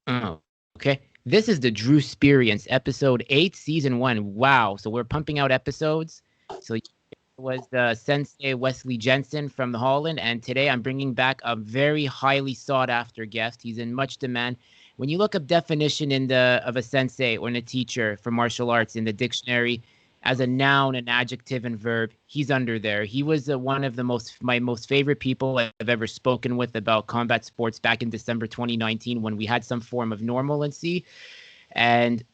Oh, okay. This is the Drew Experience, episode 8, season 1. Wow. So we're pumping out episodes. So it was the Sensei Wesley Jensen from the Holland, and today I'm bringing back a very highly sought after guest. He's in much demand. When you look up definition in the of a sensei or in a teacher for martial arts in the dictionary as a noun, an adjective, and verb, he's under there. He was one of the most favorite people I've ever spoken with about combat sports back in December 2019 when we had some form of normalcy, and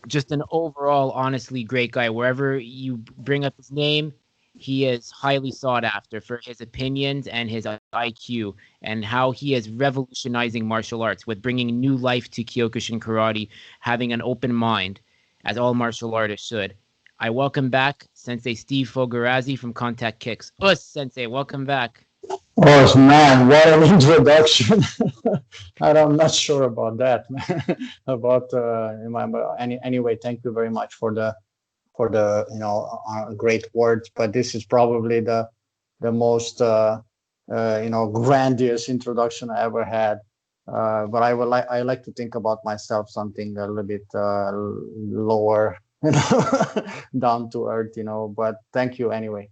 just an overall honestly great guy. Wherever you bring up his name, he is highly sought after for his opinions and his IQ and how he is revolutionizing martial arts with bringing new life to Kyokushin karate, having an open mind, as all martial artists should. I welcome back Sensei Steve Fogarasi from Contact Kicks. Sensei, welcome back. Oh man, what an introduction! I'm not sure about that, man. About anyway. Thank you very much for the great words. But this is probably the most grandiose introduction I ever had. But I like to think about myself something a little bit lower, down to earth. But thank you anyway.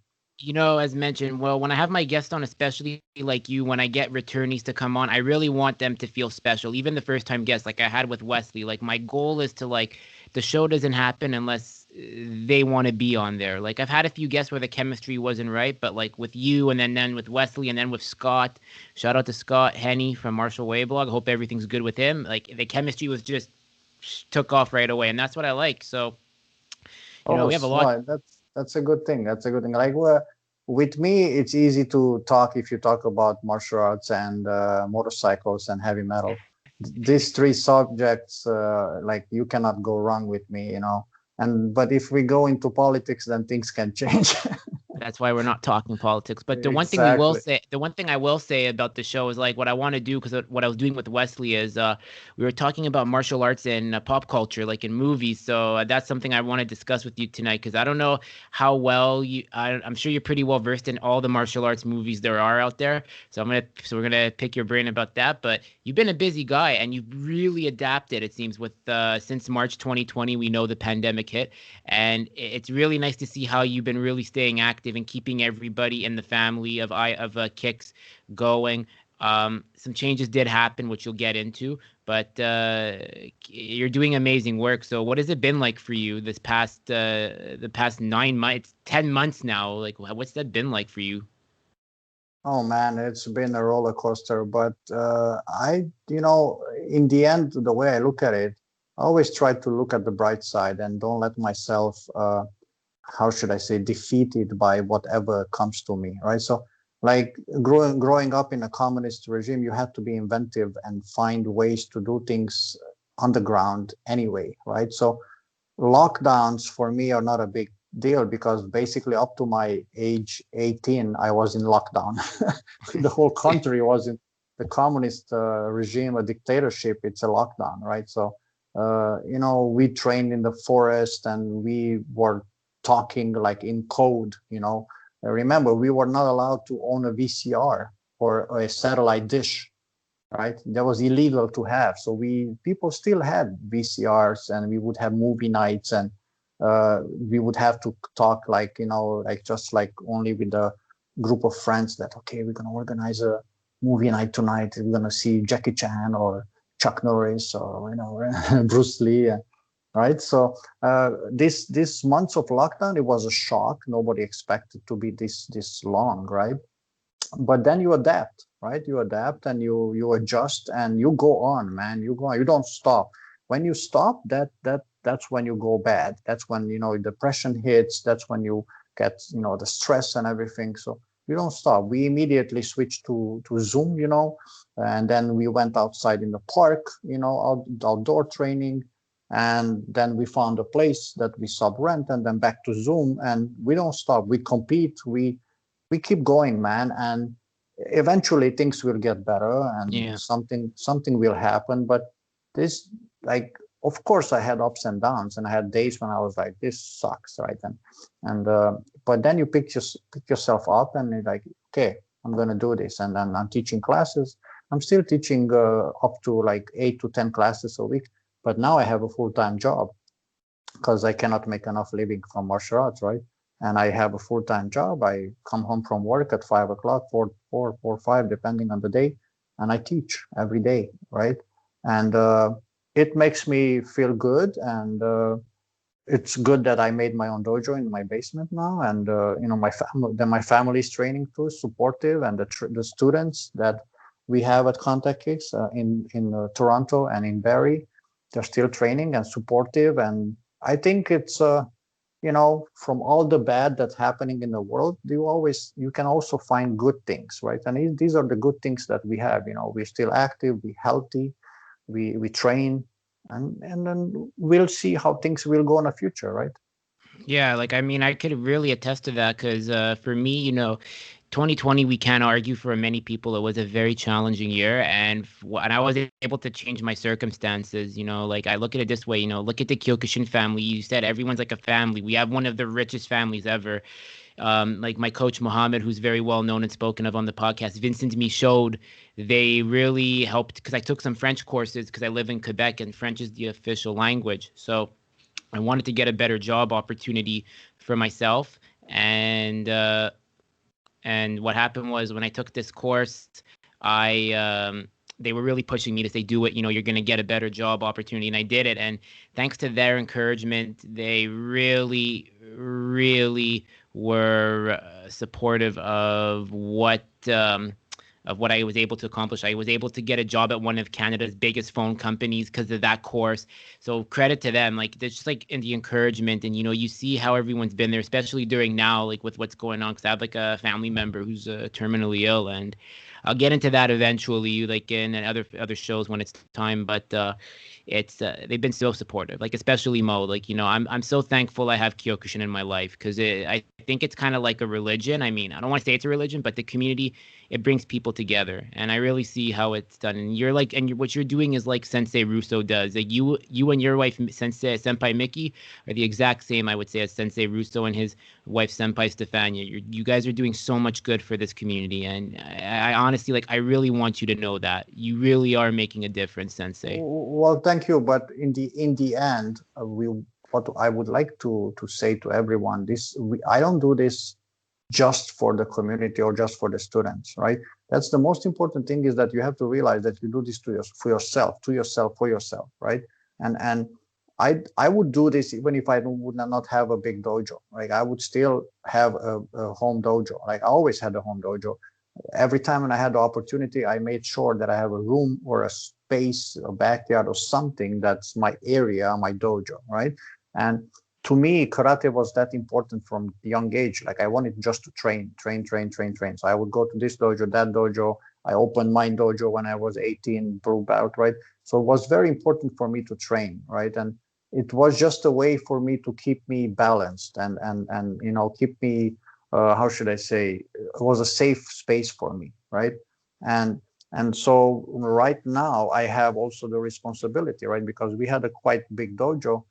As mentioned, well, when I have my guests on, especially like you, when I get returnees to come on, I really want them to feel special. Even the first time guests, like I had with Wesley, like my goal is to like the show doesn't happen unless they want to be on there. Like I've had a few guests where the chemistry wasn't right, but like with you and then with Wesley and then with Scott, shout out to Scott Henny from Marshall Way Blog. I hope everything's good with him. Like the chemistry was just took off right away, and that's what I like. So, Oh, we have a lot. smart. That's a good thing. That's a good thing. Like with me, it's easy to talk if you talk about martial arts and motorcycles and heavy metal. These three subjects, like you cannot go wrong with me. And but if we go into politics, then things can change. That's why we're not talking politics. But Exactly. the one thing I will say about the show is like what I want to do because what I was doing with Wesley is we were talking about martial arts and pop culture, like in movies. So that's something I want to discuss with you tonight because I don't know how well I'm sure you're pretty well versed in all the martial arts movies there are out there. So we're gonna pick your brain about that. But you've been a busy guy and you've really adapted. It seems with since March 2020, we know the pandemic hit, and it's really nice to see how you've been really staying active and keeping everybody in the family of Kicks going. Some changes did happen, which you'll get into, but you're doing amazing work. So, what has it been like for you the past 9 months, 10 months now? Like, what's that been like for you? Oh man, it's been a roller coaster. But in the end, the way I look at it, I always try to look at the bright side and don't let myself how should I say, defeated by whatever comes to me, right? So, like growing up in a communist regime, you had to be inventive and find ways to do things on the ground anyway, right? So, lockdowns for me are not a big deal because basically up to my age 18, I was in lockdown. The whole country was in the communist regime, a dictatorship. It's a lockdown, right? So, we trained in the forest and we were talking like in code. Remember, we were not allowed to own a VCR or a satellite dish, right? That was illegal to have. So people still had VCRs, and we would have movie nights, and we would have to talk like just like only with a group of friends that okay, we're gonna organize a movie night tonight. We're gonna see Jackie Chan or Chuck Norris or Bruce Lee, right? So this months of lockdown, it was a shock. Nobody expected to be this long, right? But then you adapt, right? You adapt and you adjust and you go on, man. You go on. You don't stop. When you stop, that's when you go bad. That's when depression hits. That's when you get the stress and everything. So you don't stop. We immediately switched to Zoom, and then we went outside in the park, outdoor training, and then we found a place that we sub rent, and then back to Zoom, and we don't stop. We compete. We keep going, man, and eventually things will get better and Yeah. something will happen. But this, like, of course I had ups and downs, and I had days when I was like, this sucks, right? And but then you pick yourself up and you're like, okay, I'm gonna do this, and then I'm teaching classes. I'm still teaching up to like 8 to 10 classes a week, but now I have a full-time job because I cannot make enough living from martial arts, right? And I have a full-time job. I come home from work at 5 o'clock, four, 5, depending on the day, and I teach every day, right? And it makes me feel good, and it's good that I made my own dojo in my basement now, and my family is training too, supportive, and the students that we have at Contact Kicks in Toronto and in Barrie, they're still training and supportive, and I think it's from all the bad that's happening in the world, you can also find good things, right? And these are the good things that we have. We're still active, we're healthy, we train, and then we'll see how things will go in the future, right? Yeah, like I mean, I could really attest to that because for me, 2020, we can't argue for many people. It was a very challenging year, and I was able to change my circumstances. Like I look at it this way. Look at the Kyokushin family. You said everyone's like a family. We have one of the richest families ever. Like my coach Mohammed, who's very well known and spoken of on the podcast, Vincent me showed they really helped because I took some French courses because I live in Quebec and French is the official language. So I wanted to get a better job opportunity for myself, and what happened was when I took this course, I they were really pushing me to say, do it. You're going to get a better job opportunity, and I did it. And thanks to their encouragement, they really, really were supportive of what I was able to accomplish. I was able to get a job at one of Canada's biggest phone companies because of that course. So credit to them. Like there's just like in the encouragement, and you see how everyone's been there, especially during now, like with what's going on. Because I have like a family member who's terminally ill, and I'll get into that eventually, like in other shows when it's time. But it's they've been so supportive, like especially Mo. Like I'm so thankful I have Kyokushin in my life because I think it's kind of like a religion. I mean, I don't want to say it's a religion, but the community, it brings people together, and I really see how it's done. And you're like, what you're doing is like Sensei Russo does. Like you and your wife Sensei Senpai Mickey are the exact same, I would say, as Sensei Russo and his wife Senpai Stefania. You guys are doing so much good for this community, and I honestly, like, I really want you to know that you really are making a difference, Sensei. Well, thank you. But in the end, what I would like to say to everyone, I don't do this just for the community or just for the students, right? That's the most important thing, is that you have to realize that you do this for yourself, for yourself, right? And I would do this even if I would not have a big dojo. Like I would still have a home dojo. Like I always had a home dojo. Every time when I had the opportunity, I made sure that I have a room or a space, a backyard or something that's my area, my dojo, right? And to me, karate was that important from young age. Like I wanted just to train. So I would go to this dojo, that dojo. I opened my dojo when I was 18, blue belt, right? So it was very important for me to train, right? And it was just a way for me to keep me balanced and keep me how should I say, it was a safe space for me, right? And and so right now I have also the responsibility, right? Because we had a quite big dojo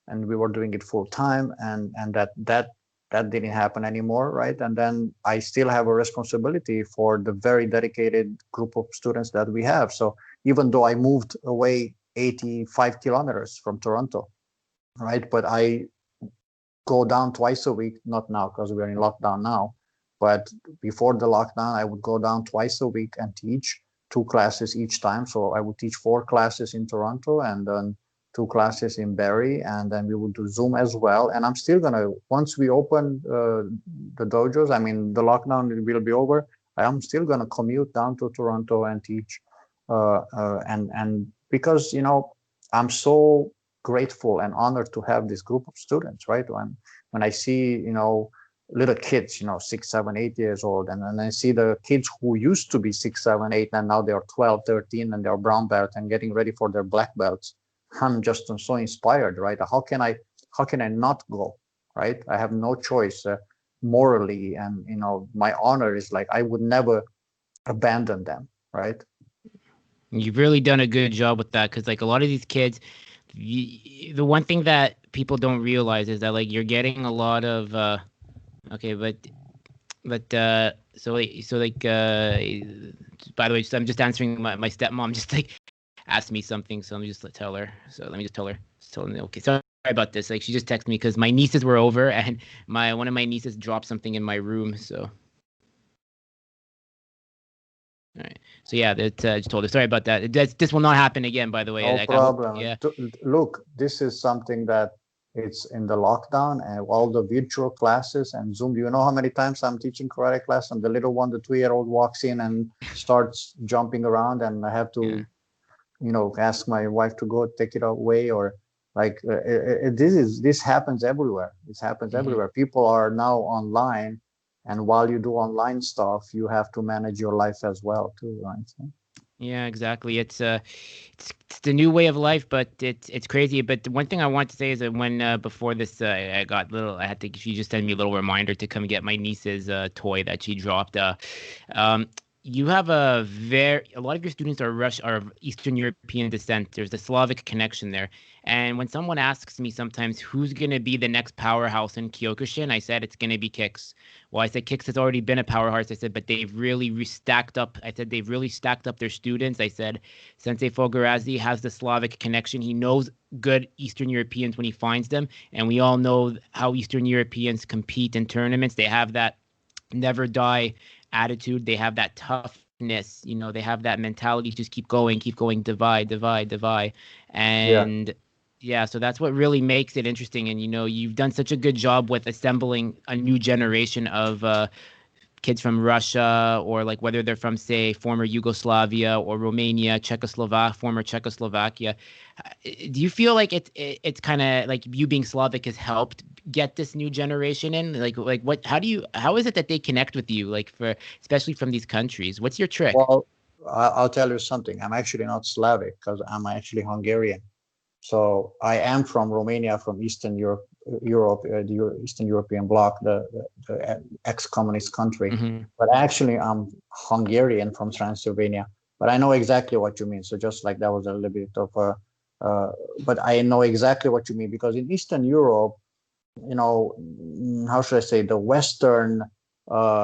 and we were doing it full time, and that didn't happen anymore, right? And then I still have a responsibility for the very dedicated group of students that we have. So even though I moved away 85 kilometers from Toronto, right? But I go down twice a week, not now because we're in lockdown now, but before the lockdown, I would go down twice a week and teach 2 classes each time. So I would teach 4 classes in Toronto and then 2 classes in Barrie, and then we would do Zoom as well. And I'm still gonna, once we open the dojos, I mean the lockdown will be over. I am still gonna commute down to Toronto and teach, and because I'm so grateful and honored to have this group of students, right? When I see, little kids, 6, 7, 8 years old, and then I see the kids who used to be 6, 7, 8, and now they are 12, 13, and they're brown belt and getting ready for their black belts. I'm just so inspired, right? How can I not go, right? I have no choice morally, and my honor is like I would never abandon them, right? You've really done a good job with that because, like, a lot of these kids, the one thing that people don't realize is that, like, you're getting a lot of okay, but so like by the way, so I'm just answering my stepmom just like asked me something, so let me just tell her. So let me just tell her. Just tell her, okay, sorry about this. Like she just texted me because my nieces were over and my one of my nieces dropped something in my room. So all right. So yeah, that just told her. Sorry about that. This will not happen again. By the way, No like I hope. problem. Yeah. Look, this is something that it's in the lockdown and all the virtual classes and Zoom. Do you know how many times I'm teaching karate class and the little one, the 2-year-old walks in and starts jumping around and I have Yeah. to, ask my wife to go take it away or like this happens everywhere. This happens Hmm. everywhere. People are now online, and while you do online stuff, you have to manage your life as well too, right? So, Yeah, exactly. It's the new way of life, but it's crazy. But the one thing I want to say is that when before this, I got little. I had to. She just sent me a little reminder to come get my niece's toy that she dropped. Um, you have a lot of your students are of Eastern European descent. There's the Slavic connection there. And when someone asks me sometimes who's going to be the next powerhouse in Kyokushin, I said it's going to be Kicks. Well, I said Kicks has already been a powerhouse. I said, but they've really stacked up. I said they've really stacked up their students. I said Sensei Fogarasi has the Slavic connection. He knows good Eastern Europeans when he finds them, and we all know how Eastern Europeans compete in tournaments. They have that never die attitude. They have that toughness. They have that mentality. Just keep going, divide, divide, divide, yeah. and yeah, so that's what really makes it interesting. And you've done such a good job with assembling a new generation of kids from Russia, or like whether they're from, say, former Yugoslavia or Romania, former Czechoslovakia. Do you feel like it's kind of like you being Slavic has helped get this new generation in? Like what? How is it that they connect with you? Like for especially from these countries, what's your trick? Well, I'll tell you something. I'm actually not Slavic because I'm actually Hungarian. So I am from Romania, from Eastern Europe, the Eastern European bloc, the ex-communist country. Hmm. But actually, I'm Hungarian from Transylvania. But I know exactly what you mean. So just like that was a little bit of a, uh, but I know exactly what you mean because in Eastern Europe, how should I say, the Western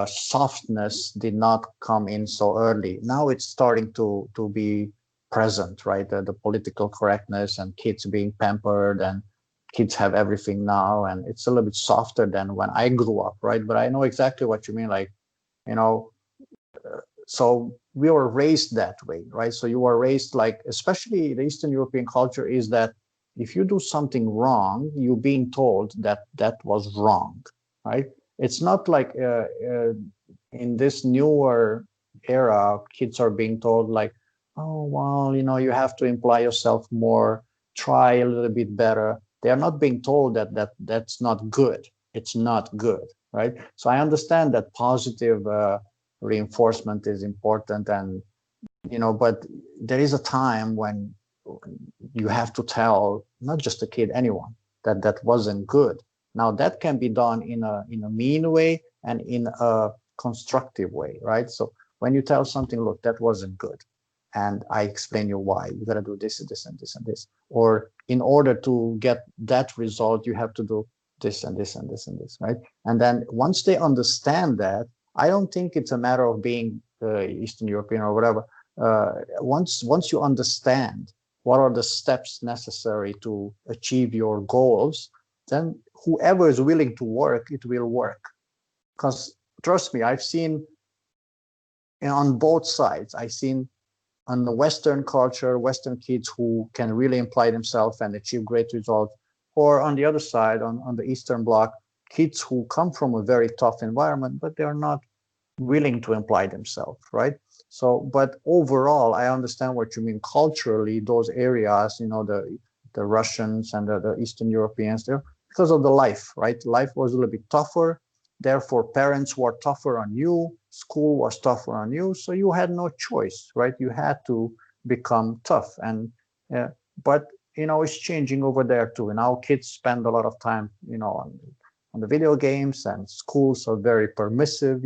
softness did not come in so early. Now it's starting to be present, right? The political correctness and kids being pampered and kids have everything now, and it's a little bit softer than when I grew up, right? But I know exactly what you mean, like, you know, so we were raised that way, right? So you are raised like, especially the Eastern European culture is that if you do something wrong, you're being told that that was wrong, right? It's not like in this newer era, kids are being told like, oh, well, you have to imply yourself more, try a little bit better. They are not being told that's not good. It's not good, right? So I understand that positive reinforcement is important, and but there is a time when you have to tell not just a kid, anyone, that that wasn't good. Now that can be done in a mean way and in a constructive way, right? So when you tell something, look, that wasn't good, and I explain you why, you got to do this and this and this and this, or in order to get that result you have to do this and this and this and this, right? And then once they understand that, I don't think it's a matter of being Eastern European or whatever. Once you understand what are the steps necessary to achieve your goals, then whoever is willing to work, it will work. Because trust me, I've seen on both sides. I've seen on the Western culture, Western kids who can really apply themselves and achieve great results, or on the other side, on the Eastern Bloc, kids who come from a very tough environment, but they're not willing to imply themselves, right? So, but overall, I understand what you mean. Culturally, those areas, the Russians and the Eastern Europeans, there because of the life, right? Life was a little bit tougher. Therefore, parents were tougher on you. School was tougher on you. So you had no choice, right? You had to become tough. And but it's changing over there too. Now kids spend a lot of time, on the video games, and schools are very permissive,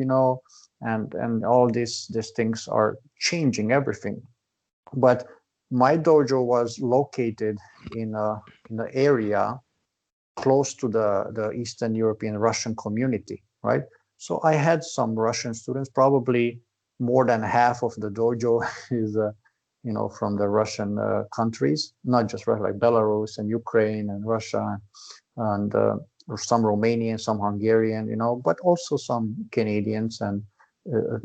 and all these things are changing everything. But my dojo was located in the area close to the Eastern European Russian community, right? So I had some Russian students, probably more than half of the dojo is, from the Russian countries, not just Russia, like Belarus and Ukraine and Russia and some Romanian, some Hungarian, but also some Canadians and uh,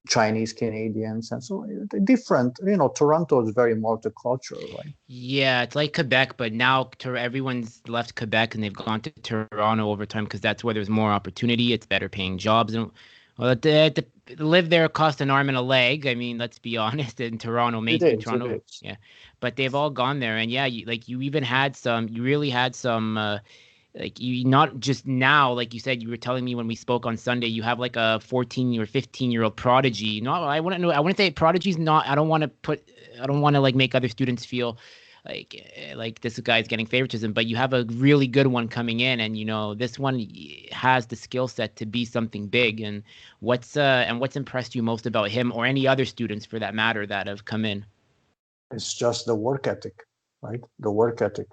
Chinese Canadians, and so different. Toronto is very multicultural, right? Yeah, it's like Quebec, but now everyone's left Quebec and they've gone to Toronto over time because that's where there's more opportunity. It's better paying jobs, and well, live there cost an arm and a leg. I mean, let's be honest. In Toronto, It maintaining is. It Toronto, is. yeah, but they've all gone there, and yeah, you even had some. You really had some. Like you not just now, like you said, you were telling me when we spoke on Sunday, you have like a 14 or 15-year-old prodigy. No, I wouldn't know. I wouldn't say prodigy's not. I don't want to like make other students feel like this guy's getting favoritism, but you have a really good one coming in, and this one has the skill set to be something big. And what's impressed you most about him or any other students for that matter that have come in? It's just the work ethic, right? The work ethic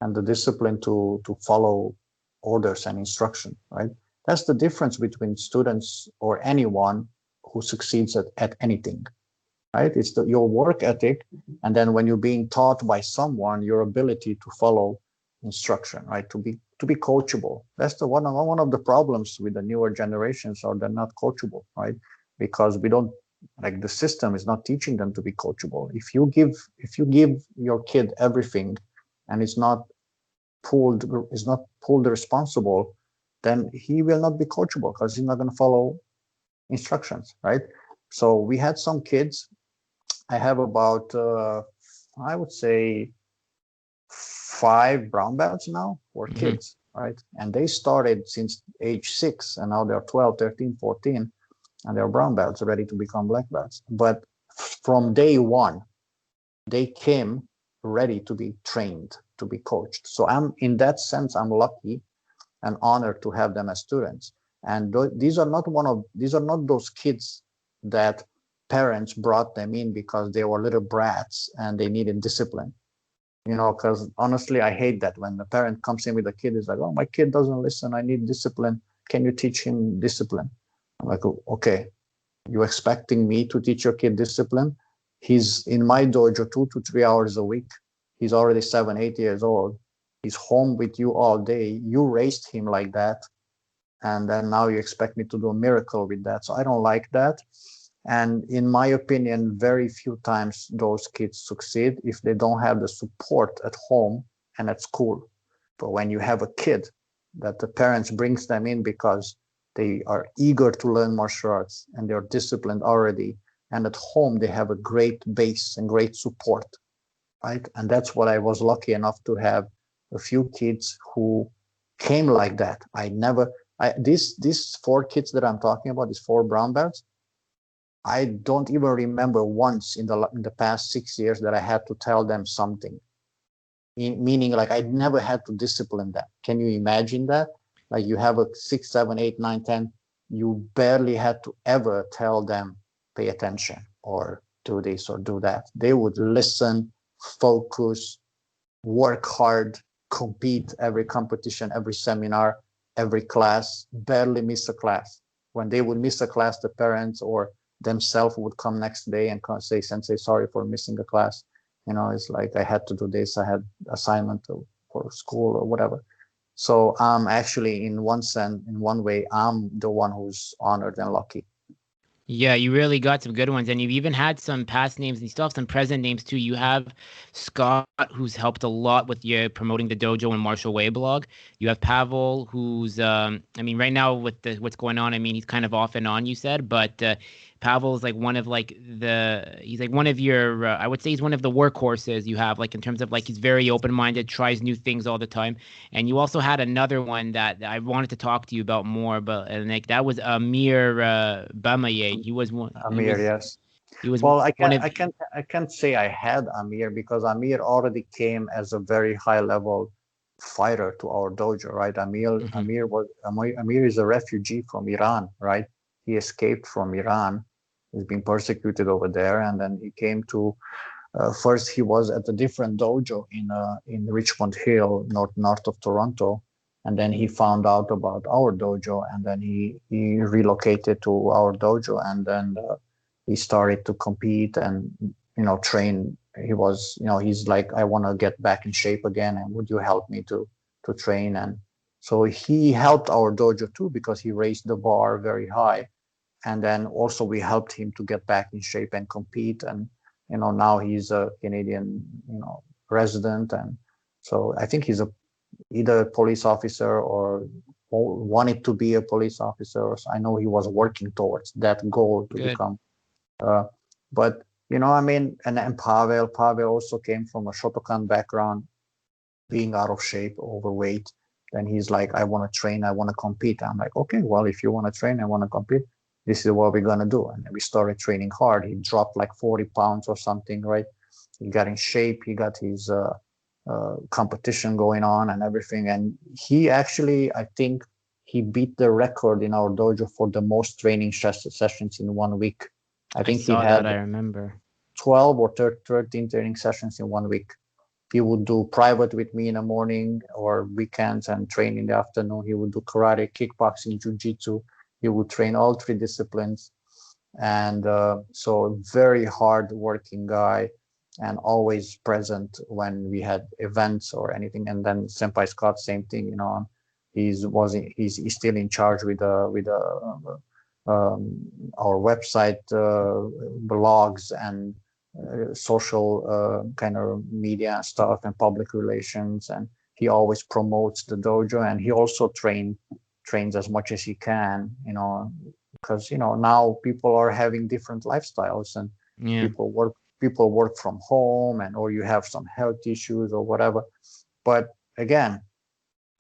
and the discipline to follow orders and instruction, right? That's the difference between students or anyone who succeeds at anything, right? It's your work ethic, and then when you're being taught by someone, your ability to follow instruction, right? To be coachable. That's the one of the problems with the newer generations, or they're not coachable, right? Because we don't, like, the system is not teaching them to be coachable. If you give your kid everything, and is not pulled responsible, then he will not be coachable because he's not going to follow instructions, right? So we had some kids. I have about, I would say, 5 brown belts now for Hmm. kids, right? And they started since age 6, and now they're 12, 13, 14, and they're brown belts ready to become black belts. But from day one, they came ready to be trained, to be coached. So in that sense, I'm lucky and honored to have them as students. And these are not those kids that parents brought them in because they were little brats and they needed discipline. Because honestly, I hate that when the parent comes in with a kid, is like, oh, my kid doesn't listen, I need discipline. Can you teach him discipline? I'm like, okay, you expecting me to teach your kid discipline? He's in my dojo 2 to 3 hours a week. He's already 7, 8 years old. He's home with you all day. You raised him like that. And then now you expect me to do a miracle with that. So I don't like that. And in my opinion, very few times those kids succeed if they don't have the support at home and at school. But when you have a kid that the parents brings them in because they are eager to learn martial arts and they're disciplined already, and at home they have a great base and great support, right? And that's what I was lucky enough to have, a few kids who came like that. These 4 kids that I'm talking about, these 4 brown belts, I don't even remember once in the past 6 years that I had to tell them something. Meaning, like, I never had to discipline them. Can you imagine that? Like, you have a 6, 7, 8, 9, 10. You barely had to ever tell them, pay attention or do this or do that. They would listen, focus, work hard, compete every competition, every seminar, every class, barely miss a class. When they would miss a class, the parents or themselves would come next day and say, Sensei, sorry for missing a class. It's like, I had to do this, I had assignment for school or whatever. So actually, in one way, I'm the one who's honored and lucky. Yeah, you really got some good ones, and you've even had some past names, and you still have some present names too. You have Scott, who's helped a lot with you promoting the dojo and Martial Way blog. You have Pavel, who's, I mean, right now with what's going on, I mean, he's kind of off and on. You said, but Pavel is like he's like one of your, I would say he's one of the workhorses you have, like in terms of like he's very open minded, tries new things all the time. And you also had another one that I wanted to talk to you about more, but and like that was Amir Bamaye. He was one. It Amir, was yes. he was Well, I one can't, of. I can't, I can't say I had Amir because Amir already came as a very high level fighter to our dojo, right? Mhm. Amir is a refugee from Iran, right? He escaped from Iran. He's been persecuted over there, and then he came to. First, he was at a different dojo in Richmond Hill, north of Toronto, and then he found out about our dojo, and then he relocated to our dojo, and then he started to compete and train. He was, he's like, I want to get back in shape again, and would you help me to train? And so he helped our dojo too, because he raised the bar very high. And then also we helped him to get back in shape and compete. And now he's a Canadian resident, and so I think he's either a police officer or wanted to be a police officer. So I know he was working towards that goal to Good. become. Uh, but I mean, and Pavel also came from a Shotokan background, being out of shape, overweight. Then he's like, I want to train, I want to compete. I'm like, okay, well, if you want to train, I want to compete, this is what we're gonna do. And we started training hard. He dropped like 40 pounds or something, right? He got in shape. He got his competition going on and everything. And he actually, I think, he beat the record in our dojo for the most training sessions in 1 week. I I think he saw that. had I remember. 12 or 13 training sessions in 1 week. He would do private with me in the morning or weekends and train in the afternoon. He would do karate, kickboxing, jiu-jitsu. He would train all three disciplines. And so very hard working guy, and always present when we had events or anything. And then Senpai Scott, same thing, he's still in charge with our website, blogs, and social kind of media stuff and public relations. And he always promotes the dojo, and he also trains as much as he can, because now people are having different lifestyles, and Yeah. people work from home, and or you have some health issues or whatever. But again,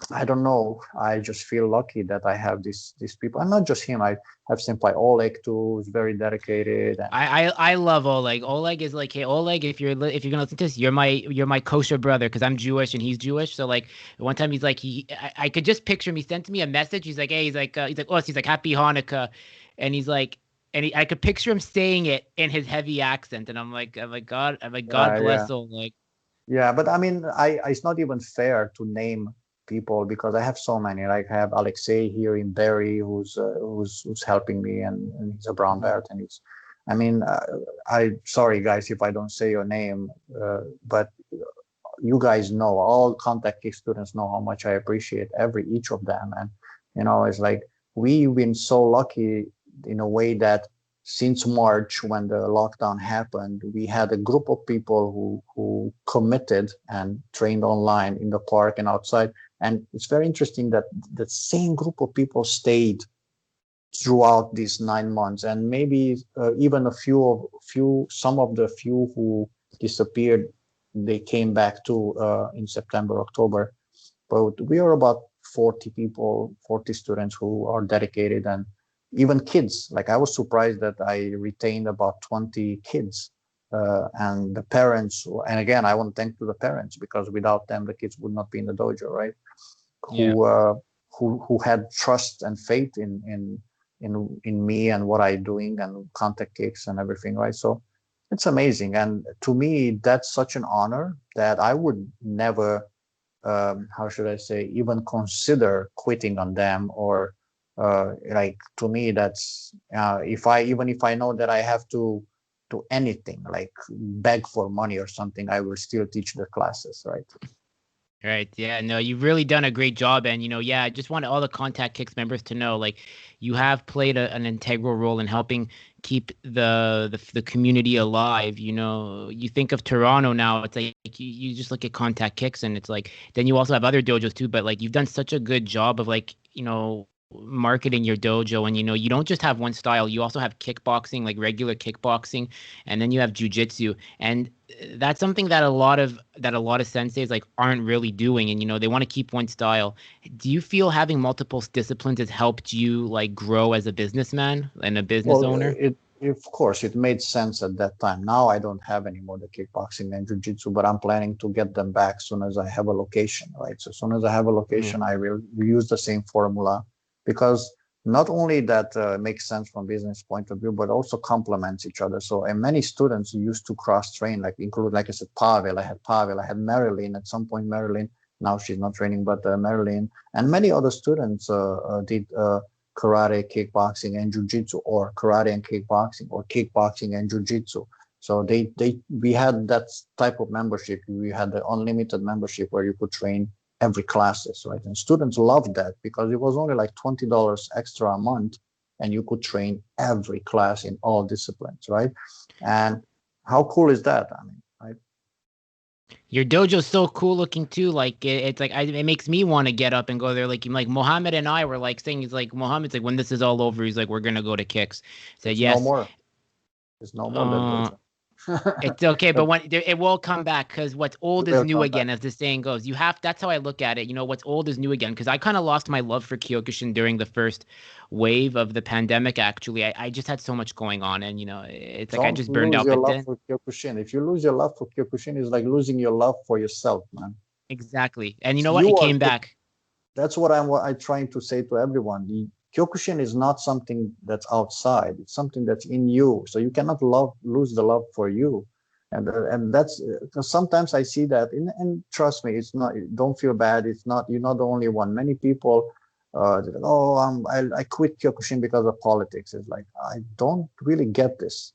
I don't know. I just feel lucky that I have these people, and not just him. I have Senpai Oleg too, who's very dedicated. And I love Oleg. Oleg is like, hey Oleg, if you're gonna listen to this, you're my kosher brother because I'm Jewish and he's Jewish. So like one time he's like I could just picture him. He sent me a message. He's like, hey, he's like happy Hanukkah, and he's like, I could picture him saying it in his heavy accent, and God yeah, bless Oleg. yeah. But I mean, it's not even fair to name people, because I have so many. Like I have Alexei here in Barrie, who's helping me, and he's a brown Mhm. belt, and he's. I mean, I sorry guys if I don't say your name, but you guys know, all contact kick students know how much I appreciate each of them. And it's like we've been so lucky in a way that since March, when the lockdown happened, we had a group of people who committed and trained online in the park and outside. And it's very interesting that the same group of people stayed throughout these 9 months, and maybe even some of the few who disappeared, they came back too in September, October. But we are about 40 people, 40 students who are dedicated, and even kids. Like I was surprised that I retained about 20 kids, and the parents. And again, I want to thank to the parents, because without them, the kids would not be in the dojo, right? Yeah. Who who had trust and faith in me and what I'm doing and contact kicks and everything, right? So it's amazing, and to me, that's such an honor that I would never, how should I say, even consider quitting on them, or like to me, that's if I know that I have to do anything like beg for money or something, I will still teach the classes, right? Right. Yeah. No, you've really done a great job. And, yeah, I just want all the Contact Kicks members to know, like, you have played an integral role in helping keep the community alive. You think of Toronto now, it's like you just look at Contact Kicks and it's like, then you also have other dojos too. But like, you've done such a good job of like, marketing your dojo. And, you don't just have one style. You also have kickboxing, like regular kickboxing. And then you have jujitsu. And that's something that a lot of senseis like aren't really doing, and they want to keep one style. Do you feel having multiple disciplines has helped you like grow as a businessman and a business Well, owner? of course, it made sense at that time. Now I don't have anymore the kickboxing and jiu-jitsu, but I'm planning to get them back as soon as I have a location, right? So as soon as I have a Yeah. location, I will use the same formula, because not only that makes sense from business point of view, but also complements each other. So, and many students used to cross train, like include, like I said, Pavel, I had Marilyn at some point, Marilyn. Now she's not training, but Marilyn and many other students did karate, kickboxing, and jujitsu, or karate and kickboxing, or kickboxing and jujitsu. So we had that type of membership. We had the unlimited membership where you could train every classes, right? And students loved that because it was only like $20 extra a month, and you could train every class in all disciplines, right? And how cool is that? I mean, right? Your dojo's so cool looking too. Like it's like it makes me want to get up and go there. Like Mohammed and I were like saying, he's like Mohammed's like when this is all over, he's like we're gonna go to kicks. Said It's no yes. more. It's no more that Uh, dojo. It's okay, But but when it will come back because what's it old is will new come back. again, as the saying goes. You have That's how I look at it. You know, what's old is new again. Because I kind of lost my love for Kyokushin during the first wave of the pandemic. Actually, I just had so much going on, and it's like I Don't just burned lose out. your But love then, for Kyokushin. If you lose your love for Kyokushin, it's like losing your love for yourself, man. exactly, and you know what? It You are came back. That's what I'm trying to say to everyone. The Kyokushin is not something that's outside. It's something that's in you. So you cannot lose the love for you. And that's 'cause sometimes I see that, and trust me, it's not. Don't feel bad. It's not. You're not the only one. Many people, oh, I quit Kyokushin because of politics. It's like I don't really get this.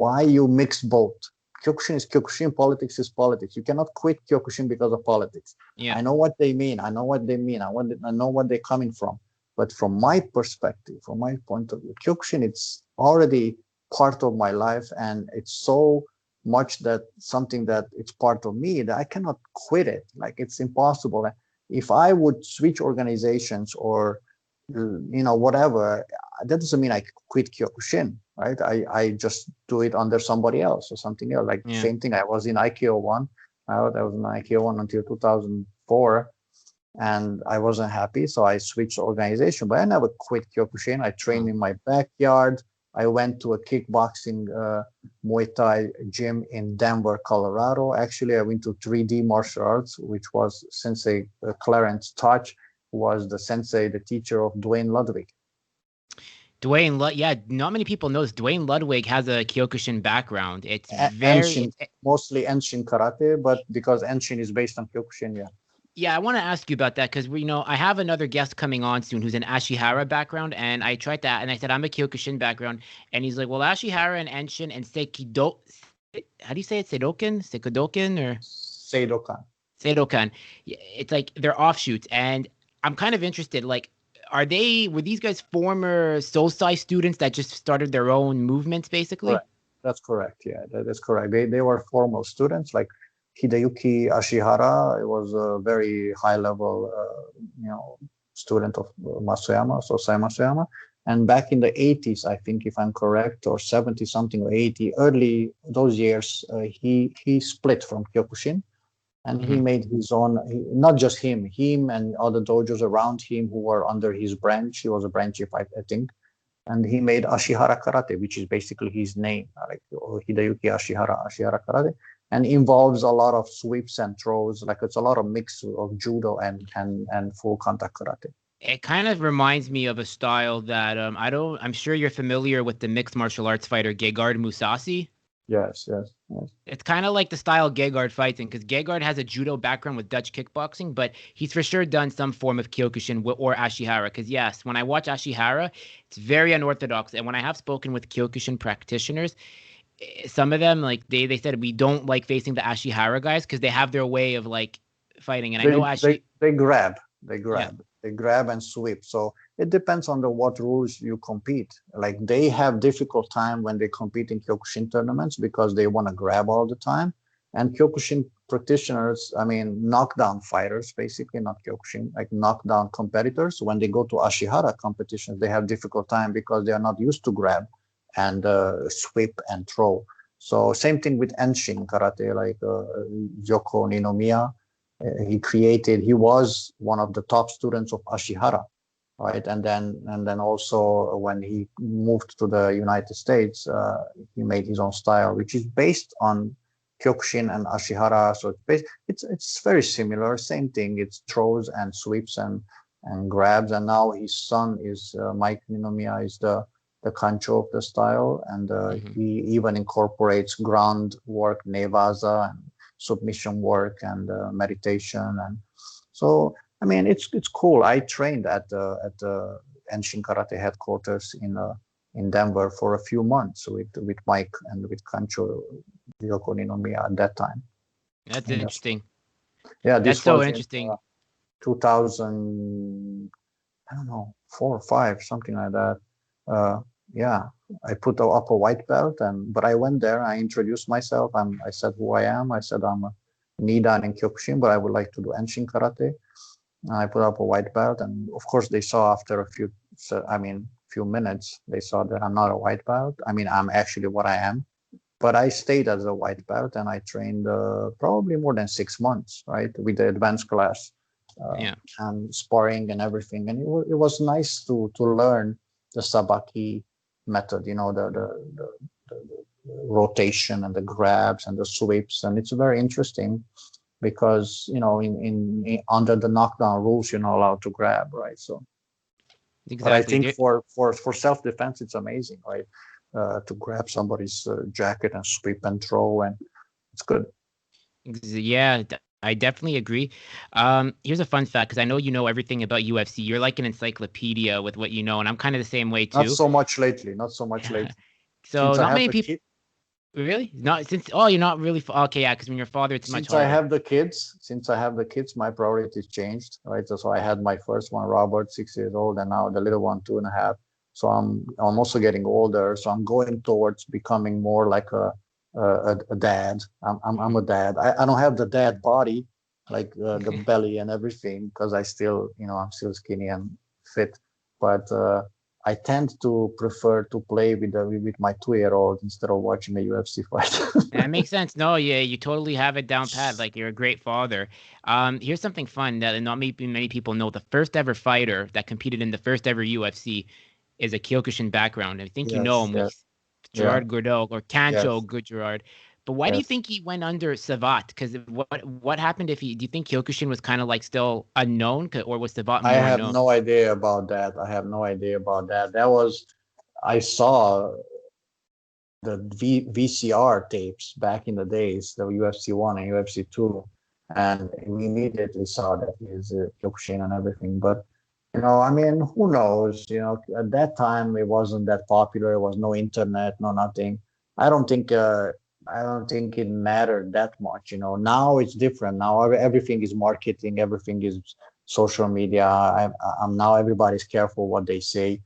Why you mix both? Kyokushin is Kyokushin. Politics is politics. You cannot quit Kyokushin because of politics. Yeah. I know what they mean. I know what they mean. I know what they're coming from. But from my perspective, from my point of view, Kyokushin, it's already part of my life, and it's so much that something that it's part of me that I cannot quit it. Like it's impossible. If I would switch organizations or whatever, that doesn't mean I quit Kyokushin, right? I just do it under somebody else or something else. Like Yeah. same thing. I was in IKO one. I was in IKO one until 2004, and I wasn't happy, so I switched organization. But I never quit Kyokushin. I trained Oh. in my backyard. I went to a kickboxing Muay Thai gym in Denver, Colorado. Actually, I went to 3D martial arts, which was Sensei Clarence Touch, who was the sensei, the teacher of Dwayne Ludwig. Yeah, not many people know this. Dwayne Ludwig has a Kyokushin background. It's very, Enshin, mostly Enshin karate, but because Enshin is based on Kyokushin, yeah. Yeah, I want to ask you about that because I have another guest coming on soon who's an Ashihara background, and I tried that, and I said I'm a Kyokushin background, and he's like, well, Ashihara and Enshin and Sekido, how do you say it, Sedoken, Sekodoken, or Seidokan. Seidokan? It's like they're offshoots, and I'm kind of interested. Like, were these guys former Sosai students that just started their own movements, basically? Correct. That's correct. Yeah, that's correct. They were formal students like Hideyuki Ashihara. It was a very high level, student of Masuyama, Sosai Masuyama. And back in the 80s, I think, if I'm correct, or 70 something or 80, early those years, he split from Kyokushin, and he Hmm. made his own. Not just him and other dojos around him who were under his branch. He was a branch chief, I think, and he made Ashihara Karate, which is basically his name, like Hideyuki Ashihara Karate, and involves a lot of sweeps and throws. Like it's a lot of mix of judo and full contact karate. It kind of reminds me of a style that I'm sure you're familiar with the mixed martial arts fighter Gegard Mousasi. Yes, yes, yes. It's kind of like the style Gegard fights in because Gegard has a judo background with Dutch kickboxing, but he's for sure done some form of Kyokushin or Ashihara. Because yes, when I watch Ashihara, it's very unorthodox. And when I have spoken with Kyokushin practitioners, some of them like they said we don't like facing the Ashihara guys because they have their way of like fighting. And I know They they Ashi, they grab, yeah. they grab and sweep. So it depends on the what rules you compete. Like they have difficult time when they compete in Kyokushin tournaments because they want to grab all the time. And Kyokushin practitioners, I mean knockdown fighters, basically not Kyokushin, like knockdown competitors. When they go to Ashihara competitions, they have difficult time because they are not used to grab and sweep and throw. So same thing with Enshin karate, like Yoko Ninomiya. He was one of the top students of Ashihara, right? And then also when he moved to the United States, he made his own style, which is based on Kyokushin and Ashihara. So it's very similar, same thing. It's throws and sweeps and grabs. And now his son is Mike Ninomiya is the kancho of the style, and Hmm. he even incorporates ground work, nevaza, and submission work and meditation. And so I mean it's cool. I trained at the Enshin Karate headquarters in Denver for a few months with Mike and with Kancho Ryoko Ninomiya at that time. That's And interesting. yeah, That's this so was in interesting. 2000, I don't know, 4 or 5, something like that. Uh, yeah, I put up a white belt, but I went there. I introduced myself. I said who I am. I said I'm a Nidan in Kyokushin, but I would like to do Enshin Karate. I put up a white belt, and of course they saw after few minutes, they saw that I'm not a white belt. I mean, I'm actually what I am. But I stayed as a white belt, and I trained probably more than 6 months, right, with the advanced class, uh, Yeah. and sparring and everything. And it was nice to learn the sabaki method, the rotation and the grabs and the sweeps, and it's very interesting because in under the knockdown rules you're not allowed to grab, right? So, but I Exactly. think for self defense it's amazing, right? To grab somebody's jacket and sweep and throw, and it's good. Yeah, I definitely agree. Here's a fun fact, because I know you know everything about UFC. You're like an encyclopedia with what you know, and I'm kind of the same way Not too. so much lately. Not so much lately. So Since I not have many the people kid, really not since. Oh, you're not really. Okay, yeah, because when you're a father, it's much since I harder. have the kids, my priorities changed, right? So I had my first one, Robert, 6 years old, and now the little one, 2.5. So I'm also getting older. So I'm going towards becoming more like a dad. I'm Mhm. a dad. I don't have the dad body, like the belly and everything, because I still, I'm still skinny and fit. But I tend to prefer to play with my 2-year-old instead of watching a UFC fight. That makes sense. No, yeah, you totally have it down pat. Like you're a great father. Here's something fun that not many people know. The first ever fighter that competed in the first ever UFC is a Kyokushin background. I think you know Yes, him. yes, He's yeah, Gerard Gordeau or Cancho yes, Good Gerard. But why do you yes. think he went under Savat? Because what happened if he? Do you think Kyokushin was kind of like still unknown, or was Savat I more have known? no idea about that. I have no idea about that. I saw the VCR tapes back in the days, the UFC 1 and UFC 2, and we immediately saw that he's Kyokushin and everything. But, I mean, who knows? At that time, it wasn't that popular. There was no internet, no nothing. I don't think. I don't think it mattered that much. Now it's different. Now everything is marketing. Everything is social media. I'm now everybody's careful what they say.